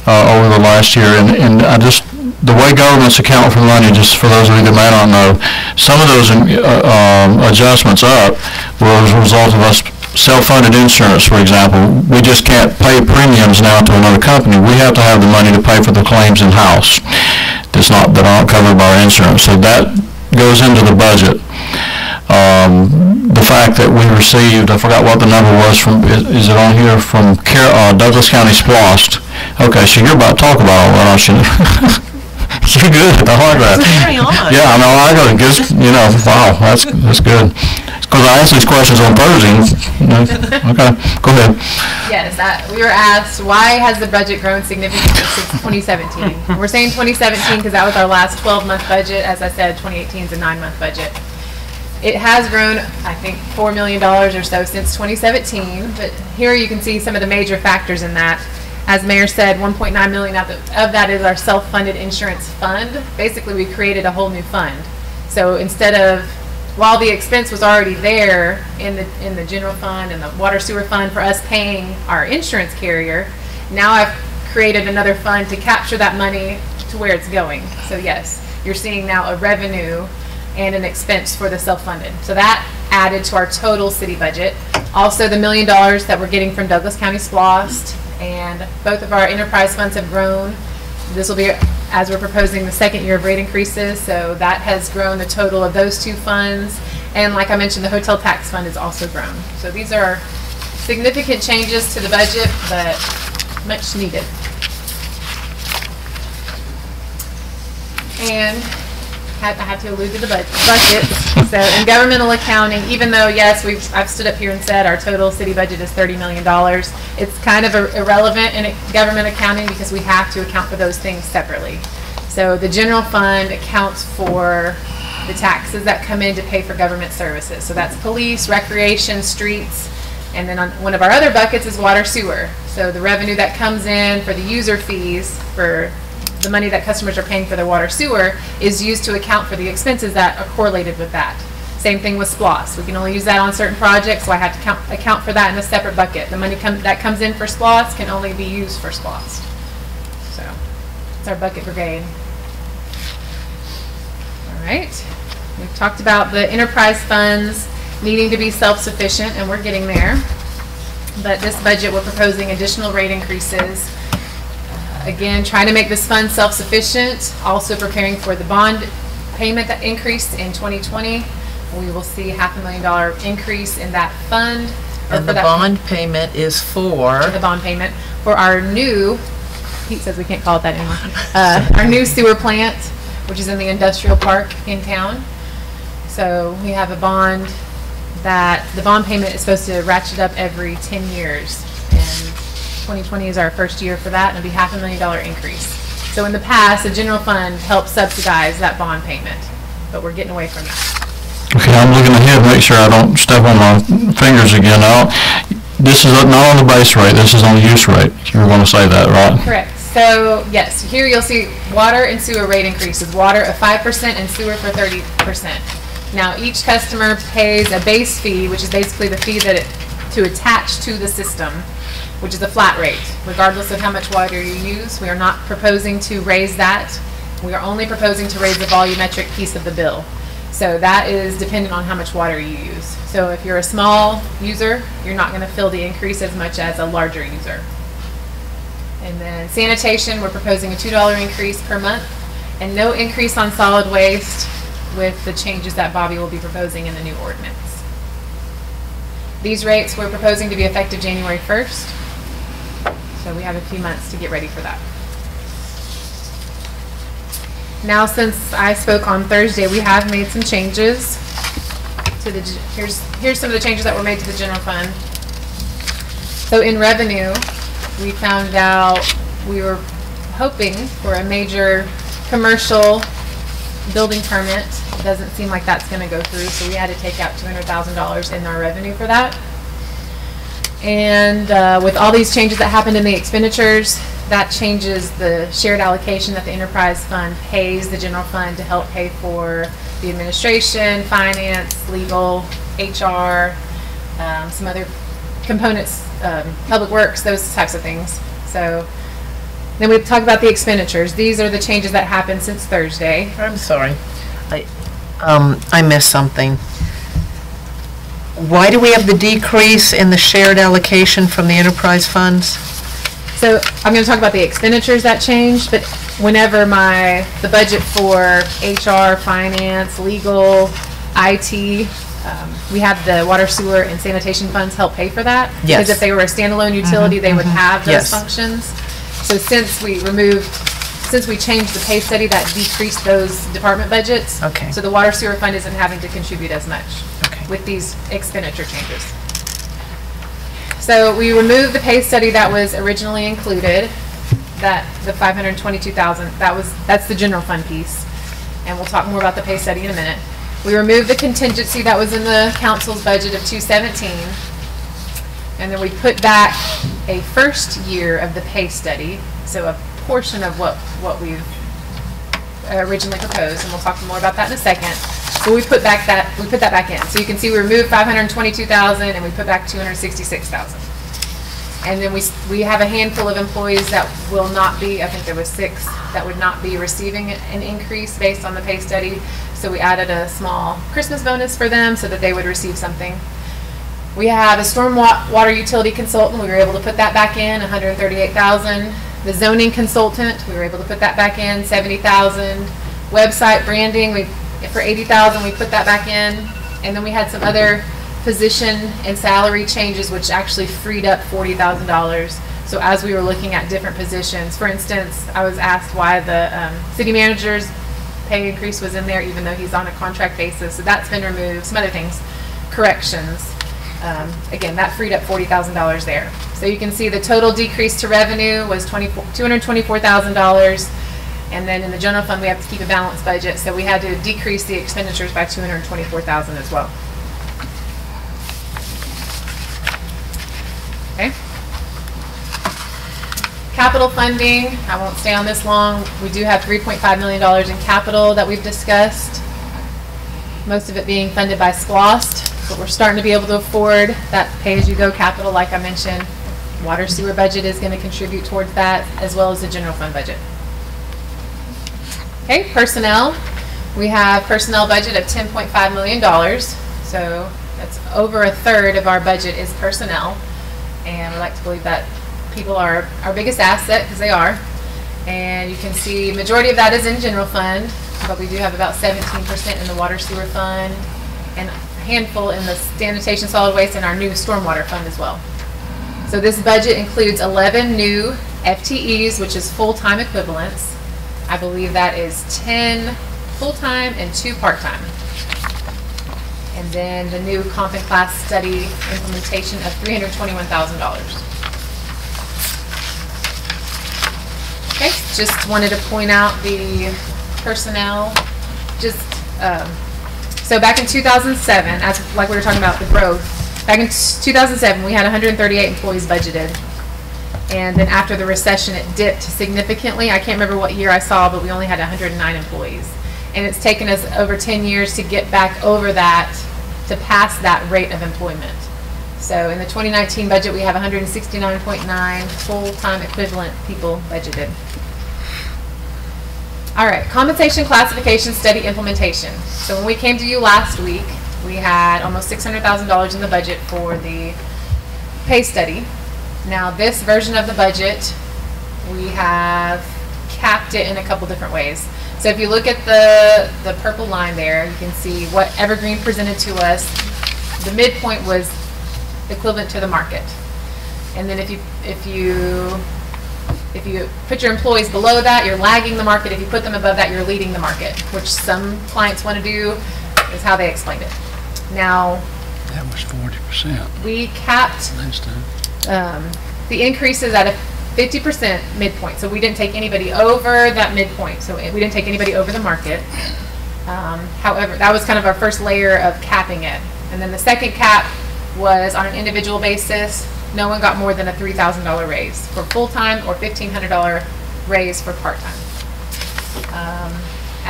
over the last year, and the way governments account for money, just for those of you that may not know, some of those adjustments up were as a result of us self-funded insurance, for example. We just can't pay premiums now to another company. We have to have the money to pay for the claims in-house that aren't covered by our insurance. So that goes into the budget. The fact that we received, I forgot what the number was from, is it on here, from Douglas County SPLOST. Okay, so you're about to talk about all that, aren't you? You're good. I like that. Yeah, I know. I got it. Wow, that's good. Because I asked these questions on Thursday. Okay, go ahead. Yes, we were asked, why has the budget grown significantly since 2017? We're saying 2017 because that was our last 12-month budget. As I said, 2018 is a 9-month budget. It has grown, I think, $4 million or so since 2017, but here you can see some of the major factors in that. As Mayor said, $1.9 million of that is our self-funded insurance fund. Basically, we created a whole new fund. So instead of, while the expense was already there in the general fund and the water sewer fund for us paying our insurance carrier, now I've created another fund to capture that money to where it's going. So yes, you're seeing now a revenue and an expense for the self-funded. So that added to our total city budget. Also the $1 million that we're getting from Douglas County SPLOST, and both of our enterprise funds have grown. This will be, as we're proposing, the second year of rate increases, so that has grown the total of those two funds. And like I mentioned, the hotel tax fund has also grown. So these are significant changes to the budget, but much needed. And I have to allude to the budgets. So in governmental accounting, even though, yes, I've stood up here and said our total city budget is $30 million, it's kind of irrelevant in government accounting because we have to account for those things separately. So the general fund accounts for the taxes that come in to pay for government services. So that's police, recreation, streets, and then on one of our other buckets is water sewer. So the revenue that comes in for the user fees for the money that customers are paying for their water sewer is used to account for the expenses that are correlated with that. Same thing with SPLOST. We can only use that on certain projects, so I have to account for that in a separate bucket. The money that comes in for SPLOST can only be used for SPLOST. So it's our bucket brigade. All right. We've talked about the enterprise funds needing to be self-sufficient, and we're getting there. But this budget, we're proposing additional rate increases. Again, trying to make this fund self-sufficient, also preparing for the bond payment that increased in 2020. We will see $500,000 increase in that fund. And the bond payment is for? The bond payment for our new, Pete says we can't call it that anymore, our new sewer plant, which is in the industrial park in town. So we have a bond that the bond payment is supposed to ratchet up every 10 years. And 2020 is our first year for that, and it'll be $500,000 increase. So in the past, the general fund helped subsidize that bond payment, but we're getting away from that. Okay, I'm looking ahead, make sure I don't step on my fingers again. This is not on the base rate, this is on the use rate. You were going to say that, right? Correct. So yes, here you'll see water and sewer rate increases. Water of 5% and sewer for 30%. Now each customer pays a base fee, which is basically the fee that to attach to the system, which is a flat rate, regardless of how much water you use. We are not proposing to raise that. We are only proposing to raise the volumetric piece of the bill. So that is dependent on how much water you use. So if you're a small user, you're not going to feel the increase as much as a larger user. And then sanitation, we're proposing a $2 increase per month, and no increase on solid waste with the changes that Bobby will be proposing in the new ordinance. These rates we're proposing to be effective January 1st. So we have a few months to get ready for that. Now, since I spoke on Thursday, we have made some changes to the, here's some of the changes that were made to the general fund. So in revenue, we found out we were hoping for a major commercial building permit. It doesn't seem like that's going to go through, so we had to take out $200,000 in our revenue for that. And with all these changes that happened in the expenditures, that changes the shared allocation that the enterprise fund pays the general fund to help pay for the administration, finance, legal, HR, some other components, public works, those types of things. So then we talk about the expenditures. These are the changes that happened since Thursday. I'm sorry. I missed something. Why do we have the decrease in the shared allocation from the enterprise funds? So I'm going to talk about the expenditures that changed, but whenever the budget for HR, finance, legal, IT, we have the water, sewer, and sanitation funds help pay for that. Yes. Because if they were a standalone utility, they would have those functions. So since we changed the pay study, that decreased those department budgets. Okay. So the water sewer fund isn't having to contribute as much with these expenditure changes. So we removed the pay study that was originally included, the $522,000. That's the general fund piece, and we'll talk more about the pay study in a minute. We removed the contingency that was in the council's budget of $217, and then we put back a first year of the pay study, so a portion of what we've originally proposed, and we'll talk more about that in a second. But we put that back in. So you can see we removed $522,000 and we put back $266,000. And then we have a handful of employees that will not be, I think there was 6, that would not be receiving an increase based on the pay study. So we added a small Christmas bonus for them so that they would receive something. We have a storm water utility consultant. We were able to put that back in, $138,000. The zoning consultant, we were able to put that back in, $70,000. Website branding, for $80,000, we put that back in. And then we had some other position and salary changes, which actually freed up $40,000. So as we were looking at different positions, for instance, I was asked why the city manager's pay increase was in there, even though he's on a contract basis. So that's been removed. Some other things, corrections. Again, that freed up $40,000 there. So you can see the total decrease to revenue was $224,000. And then in the general fund, we have to keep a balanced budget. So we had to decrease the expenditures by $224,000 as well. Okay. Capital funding, I won't stay on this long. We do have $3.5 million in capital that we've discussed. Most of it being funded by SPLOST, but we're starting to be able to afford that pay-as-you-go capital, like I mentioned. Water sewer budget is going to contribute towards that, as well as the general fund budget. Okay, personnel. We have personnel budget of $10.5 million. So that's over a third of our budget is personnel. And we like to believe that people are our biggest asset, because they are. And you can see majority of that is in general fund, but we do have about 17% in the water sewer fund and a handful in the sanitation solid waste and our new stormwater fund as well. So this budget includes 11 new FTEs, which is full-time equivalents. I believe that is 10 full-time and 2 part-time. And then the new comp and class study implementation of $321,000. Okay, just wanted to point out the personnel. So back in 2007, as like we were talking about the growth, back in 2007 we had 138 employees budgeted. And then after the recession, it dipped significantly. I can't remember what year I saw, but we only had 109 employees. And it's taken us over 10 years to get back over that, to pass that rate of employment. So in the 2019 budget, we have 169.9 full-time equivalent people budgeted. All right, compensation classification study implementation. So when we came to you last week, we had almost $600,000 in the budget for the pay study. Now this version of the budget, we have capped it in a couple different ways. So if you look at the purple line there, you can see what Evergreen presented to us. The midpoint was equivalent to the market. And then if you put your employees below that, you're lagging the market. If you put them above that, you're leading the market, which some clients want to do, is how they explained it. Now, that was 40%. We capped the increases at a 50% midpoint. So we didn't take anybody over that midpoint. So we didn't take anybody over the market. However, that was kind of our first layer of capping it. And then the second cap was on an individual basis. No one got more than a $3,000 raise for full-time or $1,500 raise for part-time.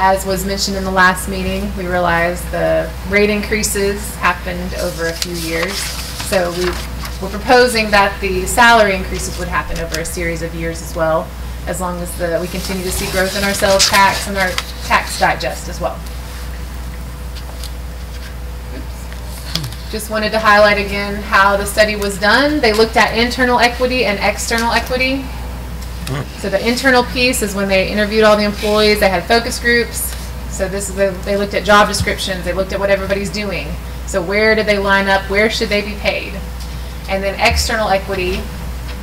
As was mentioned in the last meeting, we realized the rate increases happened over a few years. So we're proposing that the salary increases would happen over a series of years as well, as long as we continue to see growth in our sales tax and our tax digest as well. Just wanted to highlight again how the study was done. They looked at internal equity and external equity. So the internal piece is when they interviewed all the employees, they had focus groups. So this is they looked at job descriptions, they looked at what everybody's doing. So where did they line up, where should they be paid? And then external equity,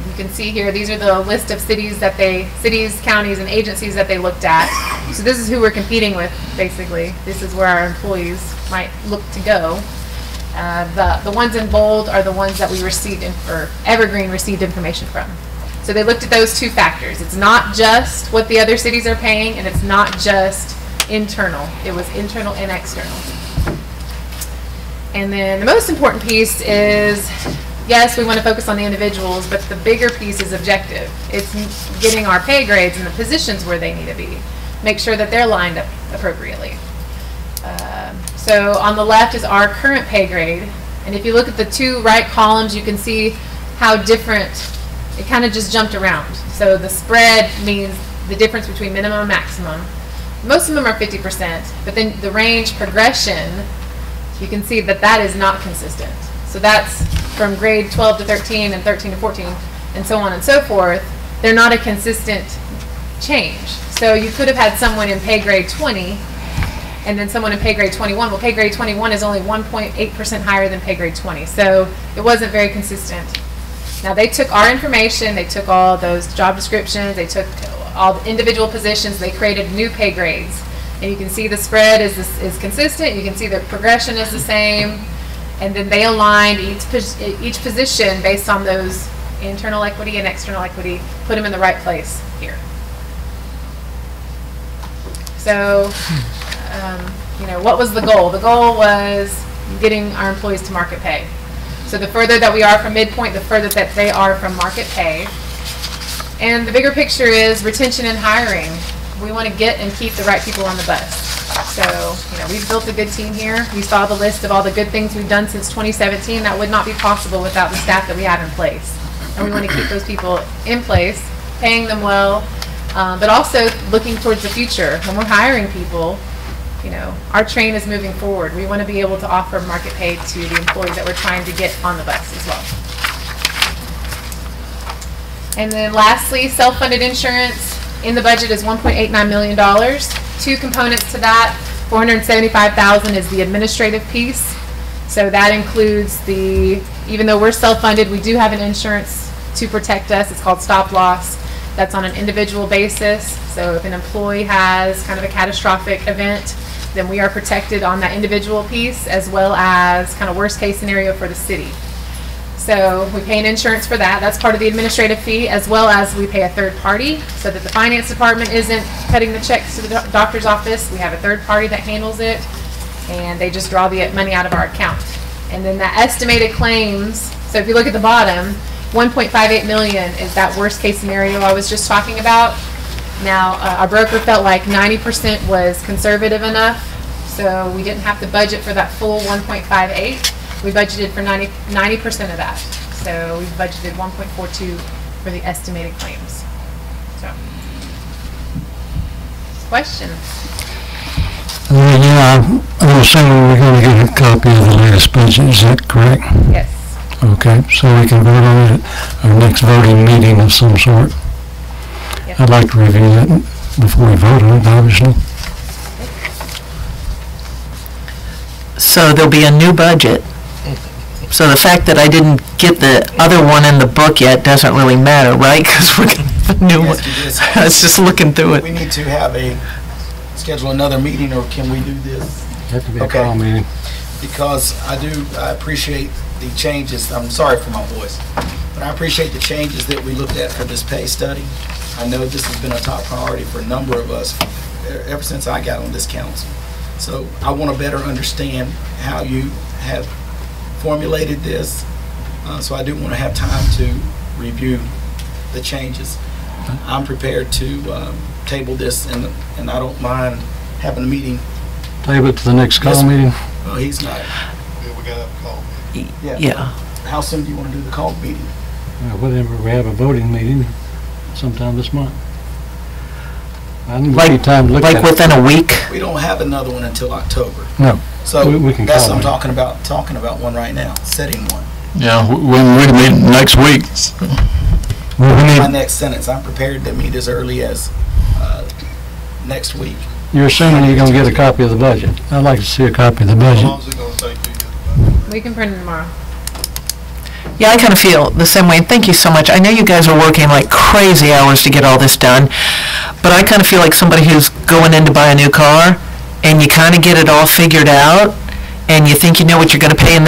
you can see here, these are the list of cities, counties, and agencies that they looked at. So this is who we're competing with, basically. This is where our employees might look to go. The ones in bold are the ones that we received, or Evergreen received information from. So they looked at those 2 factors. It's not just what the other cities are paying, and it's not just internal. It was internal and external. And then the most important piece is, yes, we want to focus on the individuals, but the bigger piece is objective. It's getting our pay grades in the positions where they need to be. Make sure that they're lined up appropriately. So on the left is our current pay grade. And if you look at the 2 right columns, you can see how different, it kind of just jumped around. So the spread means the difference between minimum and maximum. Most of them are 50%, but then the range progression, you can see that that is not consistent. So that's from grade 12 to 13 and 13 to 14 and so on and so forth. They're not a consistent change. So you could have had someone in pay grade 20 and then someone in pay grade 21. Well, pay grade 21 is only 1.8% higher than pay grade 20. So it wasn't very consistent. Now they took our information, they took all those job descriptions, they took all the individual positions, they created new pay grades. And you can see the spread is consistent, you can see the progression is the same, and then they aligned each position based on those internal equity and external equity, put them in the right place here. So, you know, what was the goal? The goal was getting our employees to market pay. So the further that we are from midpoint, the further that they are from market pay. And the bigger picture is retention and hiring. We want to get and keep the right people on the bus. So, you know, we've built a good team here. You saw the list of all the good things we've done since 2017. That would not be possible without the staff that we have in place. And we want to keep those people in place, paying them well, but also looking towards the future. When we're hiring people, you know, our train is moving forward. We want to be able to offer market pay to the employees that we're trying to get on the bus as well. And then lastly, self-funded insurance in the budget is $1.89 million. Two components to that. $475,000 is the administrative piece. So that includes even though we're self-funded, we do have an insurance to protect us. It's called stop loss. That's on an individual basis. So if an employee has kind of a catastrophic event, then we are protected on that individual piece, as well as kind of worst case scenario for the city. So we pay an insurance for that. That's part of the administrative fee, as well as we pay a third party so that the finance department isn't cutting the checks to the doctor's office. We have a third party that handles it, and they just draw the money out of our account. And then that estimated claims, so if you look at the bottom, 1.58 million is that worst case scenario I was just talking about. Now, our broker felt like 90% was conservative enough, so we didn't have to budget for that full 1.58. We budgeted for 90% of that. So we budgeted 1.42 for the estimated claims. So, questions? Yeah, I'm assuming we're going to get a copy of the latest budget, is that correct? Yes. Okay, so we can vote on it at our next voting meeting of some sort. Yep. I'd like to review that before we vote on it, obviously. So there'll be a new budget. So the fact that I didn't get the other one in the book yet doesn't really matter, right? Because we're going to have a new one. I was just looking through it. We need to schedule another meeting, or can we do this? Have to be a call meeting. Because I appreciate the changes. I'm sorry for my voice, but I appreciate the changes that we looked at for this pay study. I know this has been a top priority for a number of us ever since I got on this council. So I want to better understand how you have formulated this. So I do want to have time to review the changes. I'm prepared to table this, and I don't mind having a meeting. Table it to the next call meeting? Well, he's not. Yeah, we got to have a call meeting. Yeah. How soon do you want to do the call meeting? Whenever we have a voting meeting, sometime this month. I need time to look at it. Like within a week? We don't have another one until October. No. So we can that's call what I'm talking about one right now, setting one. Yeah, when we meet next week. My next sentence, I'm prepared to meet as early as next week. You're assuming you're going to get a copy of the budget. I'd like to see a copy of the budget. How long is it going to take to get the budget? We can print it tomorrow. Yeah, I kind of feel the same way. And thank you so much. I know you guys are working like crazy hours to get all this done, but I kind of feel like somebody who's going in to buy a new car, and you kind of get it all figured out, and you think you know what you're going to pay, and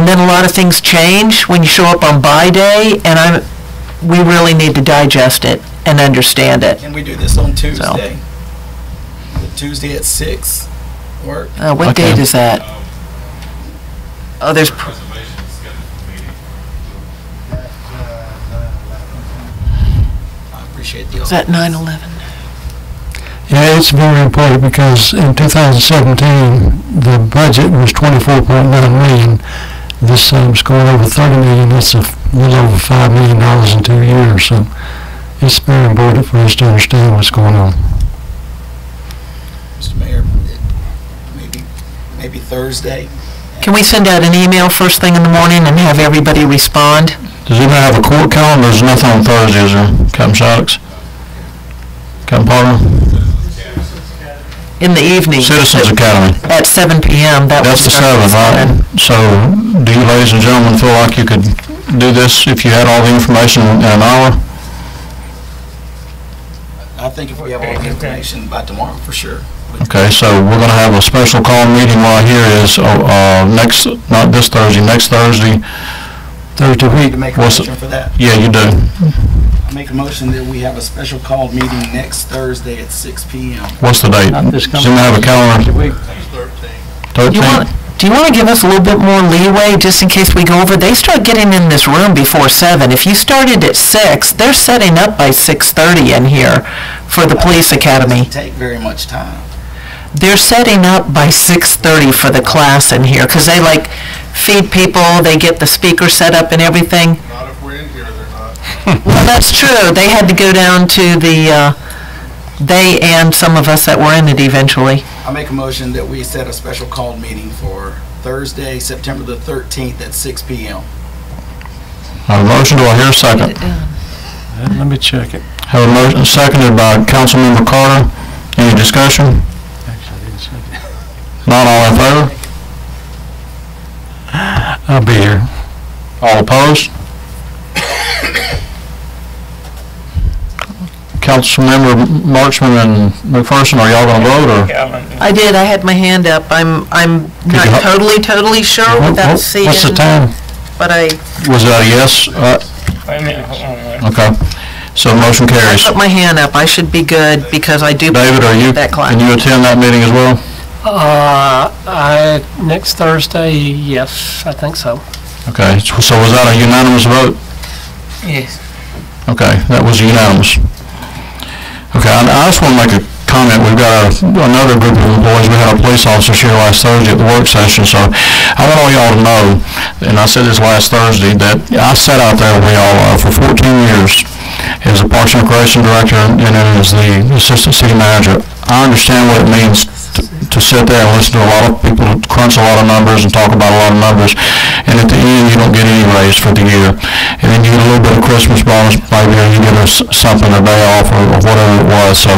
then a lot of things change when you show up on buy day, and we really need to digest it and understand it. Can we do this on Tuesday? Tuesday at 6 work? What date is that? Oh, there's... I appreciate the... Is that 9/11? Yeah, it's very important because in 2017, the budget was $24.9 million. This time it's going over $30 million. That's a a little over $5 million in 2 years, so it's very important for us to understand what's going on. Mr. Mayor, maybe Thursday. Can we send out an email first thing in the morning and have everybody respond? Does anybody have a court calendar? There's nothing on Thursday, is there? Captain Shaddix? Captain Parker? In the evening. Citizens Academy. At 7 p.m. That's the 7th, right? So, do you ladies and gentlemen feel like you could do this if you had all the information in an hour? I think if we have all the information by tomorrow, for sure. Okay, so we're going to have a special call meeting right here is next, not this Thursday, next Thursday. Thursday week. To make a motion for that. Yeah, you do. I make a motion that we have a special call meeting next Thursday at 6 p.m. What's the date? Does anyone have a calendar? 13th. Do you want to give us a little bit more leeway just in case we go over? They start getting in this room before 7. If you started at 6, they're setting up by 6:30 in here for the police academy. It doesn't take very much time. They're setting up by 6:30 for the class in here because they like feed people, they get the speaker set up and everything. Not if we're in here, they're not. Well, that's true. They had to go down to the, they and some of us that were in it eventually. I make a motion that we set a special call meeting for Thursday, September the 13th at 6 p.m. Have a motion, do I hear a second? Let me check it. Have a motion seconded by Councilmember Carter. Any discussion? Not all in favor? I'll be here. All opposed? Councilmember Marchman and McPherson, are y'all gonna vote, or? I did. I had my hand up. I'm not totally sure without seeing. What's the time? But I. Was that a yes? Wait a minute, hold on. Okay. So motion carries. I put my hand up. I should be good because I do. David, can you attend that meeting as well? Next Thursday, yes, I think so. Okay. So was that a unanimous vote? Yes. Okay, that was unanimous. Okay, I just want to make a comment. We've got another group of employees. We had our police officers here last Thursday at the work session, so I want all y'all to know, and I said this last Thursday, that I sat out there with y'all for 14 years as a Parks and Recreation Director and then as the Assistant City Manager. I understand what it means to sit there and listen to a lot of people crunch a lot of numbers and talk about a lot of numbers, and at the end you don't get any raise for the year, and then you get a little bit of Christmas bonus maybe, or you get us something a day off or whatever it was. So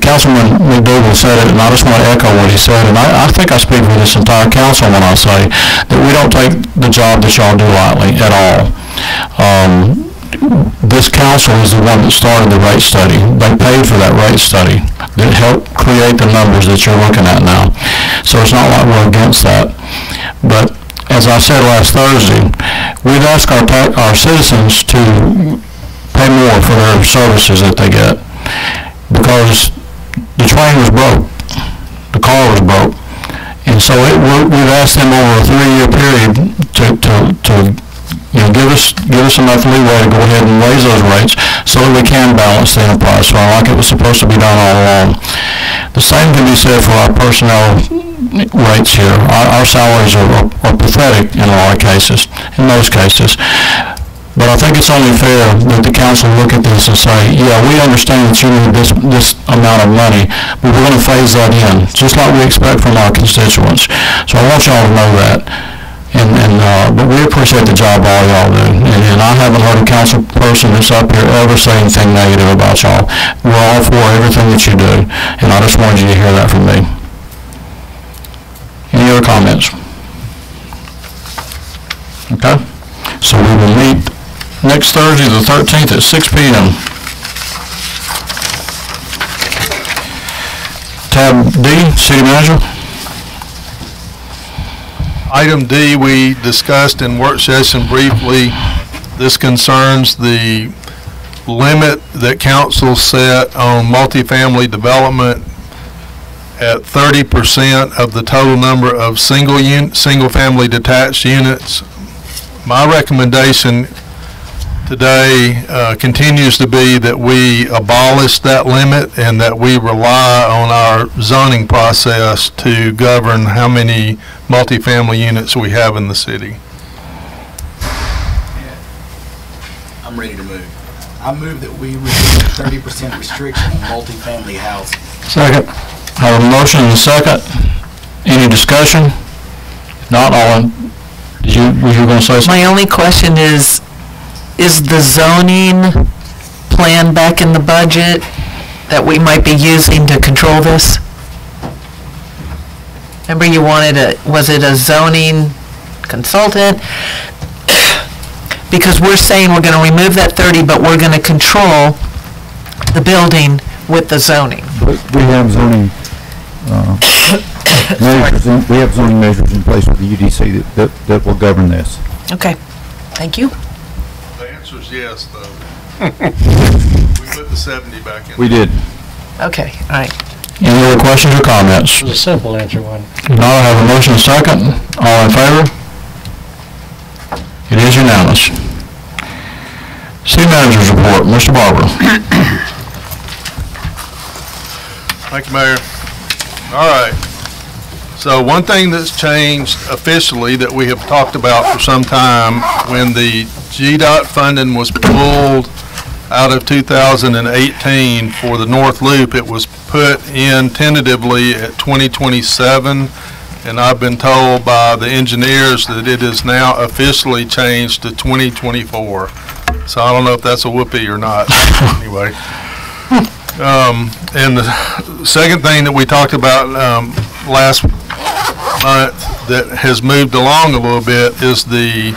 Councilman McDougal said it, and I just want to echo what he said, and I think I speak for this entire council when I say that we don't take the job that y'all do lightly at all. This council is the one that started the rate study. They paid for that rate study that helped create the numbers that you're looking at now. So it's not like we're against that. But as I said last Thursday, we've asked our citizens to pay more for their services that they get because the train was broke, the car was broke, and so we've asked them over a 3-year period to give us enough leeway to go ahead and raise those rates so that we can balance the enterprise fund like it was supposed to be done all along. The same can be said for our personnel rates here. Our salaries are pathetic in a lot of cases, in most cases. But I think it's only fair that the council look at this and say, yeah, we understand that you need this amount of money, but we're going to phase that in, just like we expect from our constituents. So I want y'all to know that. But we appreciate the job all y'all do, and I haven't heard a council person that's up here ever say anything negative about y'all. We're all for everything that you do, and I just wanted you to hear that from me. Any other comments? Okay, so we will meet next Thursday, the 13th at 6 p.m. Tab D, City Manager. Item D, we discussed in work session briefly. This concerns the limit that council set on multifamily development at 30% of the total number of single-family detached units. My recommendation today continues to be that we abolish that limit and that we rely on our zoning process to govern how many multifamily units we have in the city. I'm ready to move. I move that we remove the 30% restriction on multifamily housing. Second. Have a motion and a second. Any discussion? Not all. Were you going to say something? My only question is the zoning plan back in the budget that we might be using to control this? Remember you wanted was it a zoning consultant? Because we're saying we're going to remove that 30, but we're going to control the building with the zoning. But we have zoning measures. We have zoning measures in place with the UDC that will govern this. Okay, thank you. The answer is yes, though. We put the 70 back in. We did. Okay, all right. Any other questions or comments? It was a simple answer, one. Now I have a motion and a second. All in favor? It is unanimous. City Manager's Report, Mr. Barber. Thank you, Mayor. All right. So one thing that's changed officially that we have talked about for some time, when the GDOT funding was pulled out of 2018 for the North Loop, it was put in tentatively at 2027, and I've been told by the engineers that it is now officially changed to 2024. So I don't know if that's a whoopee or not. Anyway. And the second thing that we talked about last month that has moved along a little bit is the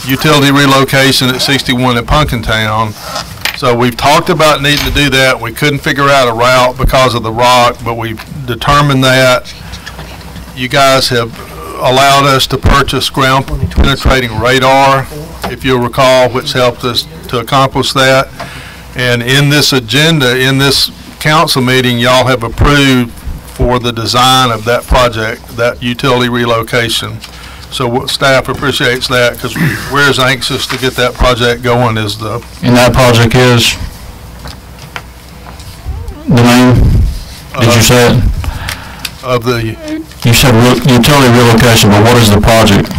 utility relocation at 61 in Punkintown. So we've talked about needing to do that. We couldn't figure out a route because of the rock, but we've determined that. You guys have allowed us to purchase ground penetrating radar, if you'll recall, which helped us to accomplish that. And in this agenda, in this council meeting, y'all have approved for the design of that project, that utility relocation. So staff appreciates that because we're as anxious to get that project going as the... And that project is? The name? Did you say it? Of the... You said utility relocation, but what is the project?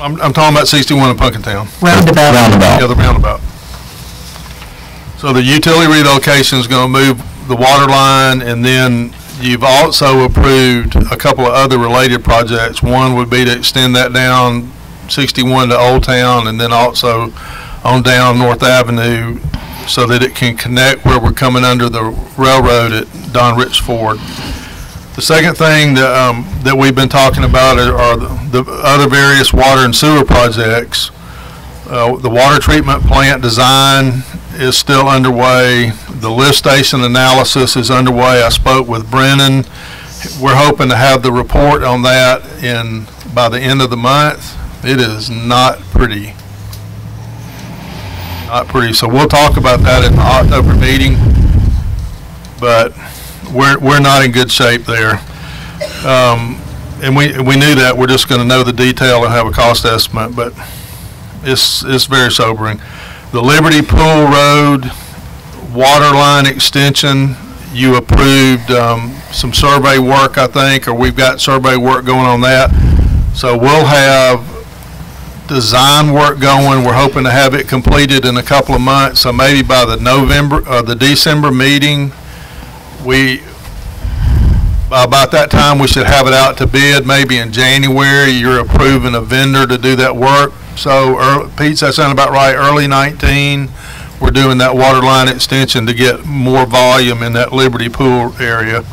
I'm talking about 61 in Punkintown. Roundabout. Roundabout. Yeah, the roundabout. So the utility relocation is going to move the water line, and then you've also approved a couple of other related projects. One would be to extend that down 61 to Old Town, and then also on down North Avenue so that it can connect where we're coming under the railroad at Don Rich Ford. The second thing that we've been talking about are the other various water and sewer projects. The water treatment plant design is still underway. The lift station analysis is underway. I spoke with Brennan. We're hoping to have the report on that by the end of the month. It is not pretty. Not pretty. So we'll talk about that in the October meeting. But we're not in good shape there. And we knew that. We're just going to know the detail and have a cost estimate, but it's very sobering. The Liberty Pool Road water line extension, you approved some survey work, I think, or we've got survey work going on that. So we'll have design work going. We're hoping to have it completed in a couple of months. So maybe by the December meeting, about that time we should have it out to bid. Maybe in January, you're approving a vendor to do that work. So Pete, that sound about right? Early 19, we're doing that water line extension to get more volume in that Liberty Pool area.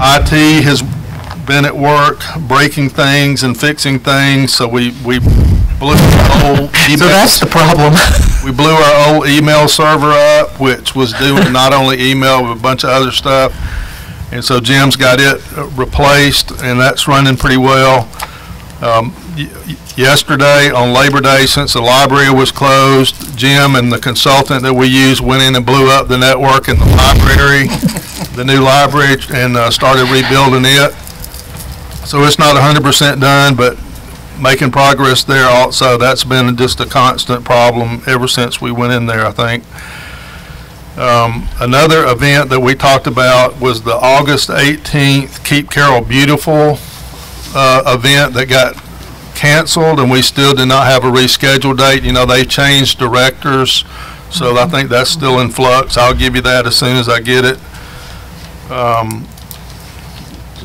IT has been at work breaking things and fixing things, so we blew our old email. So that's the problem. We blew our old email server up, which was doing not only email but a bunch of other stuff, and so Jim's got it replaced, and that's running pretty well. Yesterday on Labor Day, since the library was closed, Jim and the consultant that we used went in and blew up the network in the library, the new library, and started rebuilding it. So it's not 100% done, but making progress there also. That's been just a constant problem ever since we went in there, I think. Another event that we talked about was the August 18th Keep Carroll Beautiful event that got canceled, and we still did not have a rescheduled date. You know, they changed directors, so I think that's still in flux. I'll give you that as soon as I get it.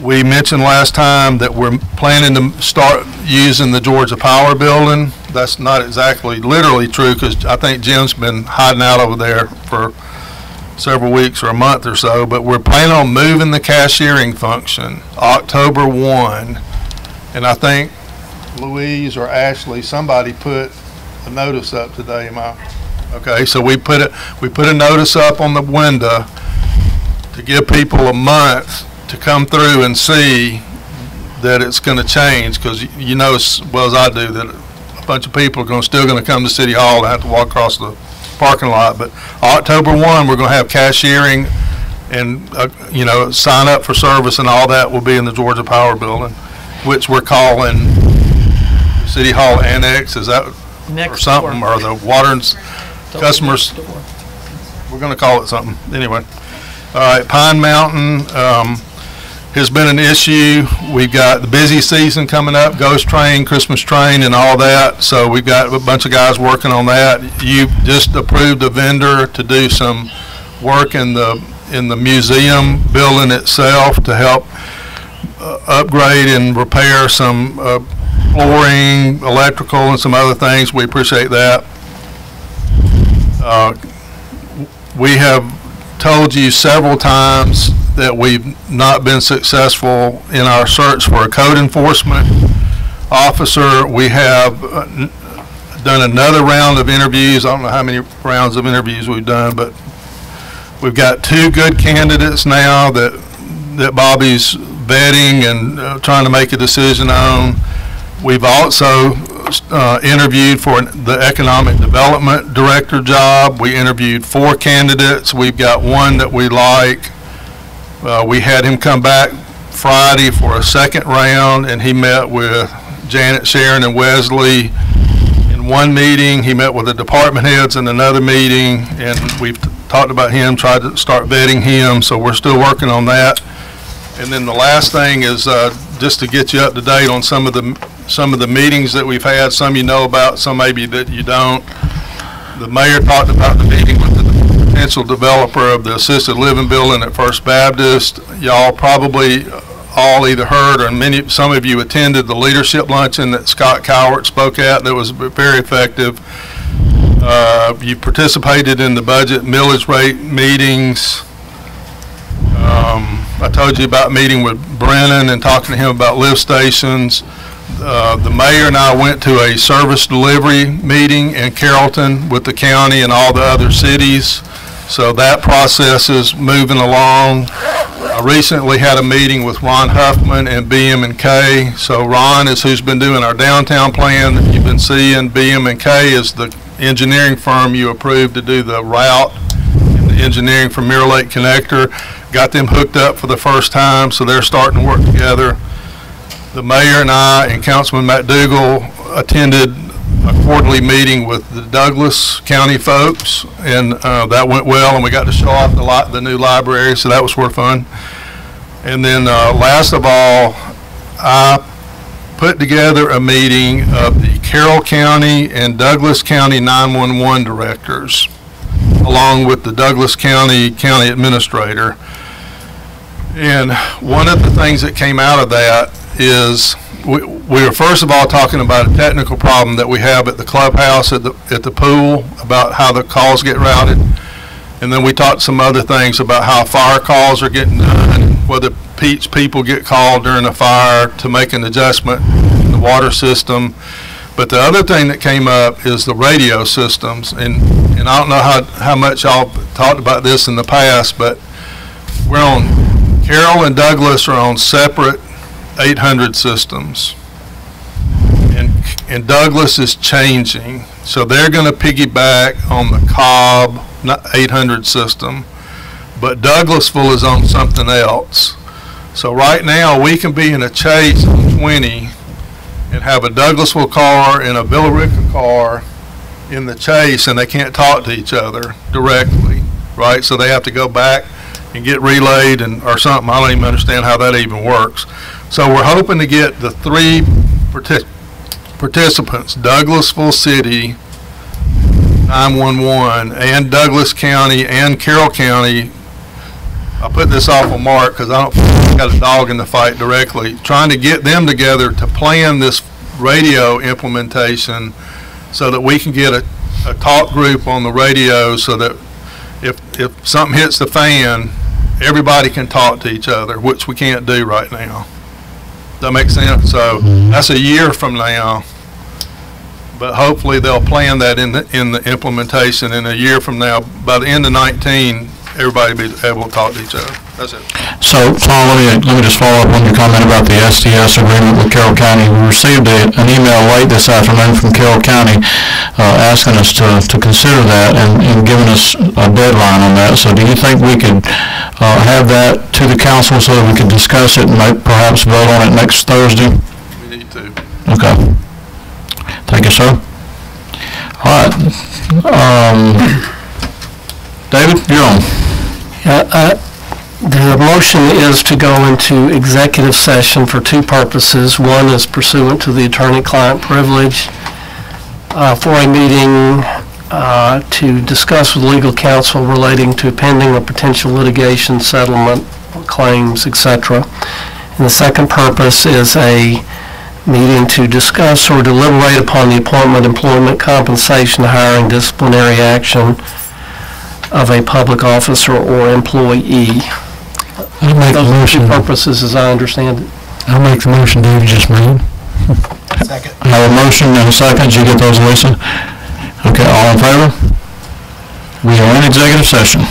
We mentioned last time that we're planning to start using the Georgia Power building. That's not exactly literally true, because I think Jim's been hiding out over there for several weeks or a month or so, but we're planning on moving the cashiering function October 1, and I think Louise or Ashley, somebody put a notice up today. Okay, so we put a notice up on the window to give people a month to come through and see that it's going to change, because you know as well as I do that a bunch of people are still going to come to City Hall and have to walk across the parking lot. But October 1, we're going to have cashiering and you know, sign up for service and all that will be in the Georgia Power building, which we're calling City Hall Annex. Is that or something door. Or the water and customers? We're going to call it something anyway. All right, Pine Mountain has been an issue. We've got the busy season coming up, Ghost Train, Christmas Train, and all that. So we've got a bunch of guys working on that. You just approved a vendor to do some work in the museum building itself to help upgrade and repair some flooring, electrical, and some other things. We appreciate that. We have told you several times that we've not been successful in our search for a code enforcement officer. We have done another round of interviews. I don't know how many rounds of interviews we've done, but we've got 2 good candidates now that Bobby's vetting and trying to make a decision on. We've also interviewed for the Economic Development Director job. We interviewed 4 candidates. We've got one that we like. We had him come back Friday for a second round, and he met with Janet, Sharon, and Wesley in one meeting. He met with the department heads in another meeting, and we've talked about him, tried to start vetting him, so we're still working on that. And then the last thing is just to get you up to date on some of the meetings that we've had. Some you know about, some maybe that you don't. The mayor talked about the meeting with the potential developer of the assisted living building at First Baptist. Y'all probably all either heard or some of you attended the leadership luncheon that Scott Cowart spoke at. That was very effective. You participated in the budget millage rate meetings. I told you about meeting with Brennan and talking to him about lift stations. The mayor and I went to a service delivery meeting in Carrollton with the county and all the other cities. So that process is moving along. I recently had a meeting with Ron Huffman and BM&K. So Ron is who's been doing our downtown plan that you've been seeing. BM&K is the engineering firm you approved to do the route and the engineering for Mirror Lake Connector. Got them hooked up for the first time, so they're starting to work together. The mayor and I and Councilman McDougal attended a quarterly meeting with the Douglas County folks, and that went well, and we got to show off the new library, so that was sort of fun. And then last of all, I put together a meeting of the Carroll County and Douglas County 911 directors, along with the Douglas County County Administrator. And one of the things that came out of that is we were first of all talking about a technical problem that we have at the clubhouse at the pool about how the calls get routed, and then we talked some other things about how fire calls are getting done, whether people get called during a fire to make an adjustment in the water system. But the other thing that came up is the radio systems, and I don't know how much y'all talked about this in the past, but we're on Carroll and Douglas are on separate 800 systems, and Douglas is changing, so they're going to piggyback on the Cobb 800 system, but Douglasville is on something else. So right now we can be in a chase on 20 and have a Douglasville car and a Villa Rica car in the chase, and they can't talk to each other directly, right? So they have to go back and get relayed or something. I don't even understand how that even works. So we're hoping to get the 3 participants, Douglasville City 911 and Douglas County and Carroll County. I put this off on Mark because I don't think he's got a dog in the fight directly, trying to get them together to plan this radio implementation so that we can get a talk group on the radio so that if something hits the fan, everybody can talk to each other, which we can't do right now. Does that make sense? So that's a year from now. But hopefully they'll plan that in the implementation in a year from now. By the end of 19, everybody will be able to talk to each other. That's it. So, Tom, let me just follow up on your comment about the SDS agreement with Carroll County. We received an email late this afternoon from Carroll County asking us to consider that and giving us a deadline on that. So do you think we could have that to the council so that we could discuss it and perhaps vote on it next Thursday? We need to. Okay. Thank you, sir. All right. David, you're on. The motion is to go into executive session for two purposes. One is pursuant to the attorney-client privilege for a meeting to discuss with legal counsel relating to pending or potential litigation, settlement, claims, etc. And the second purpose is a meeting to discuss or deliberate upon the appointment, employment, compensation, hiring, disciplinary action of a public officer or employee. I'll make the motion. Those are two purposes, as I understand it. I'll make the motion David just made. Second. I have a motion and a second. Did you get those, Lisa? Okay, all in favor? We are in executive session.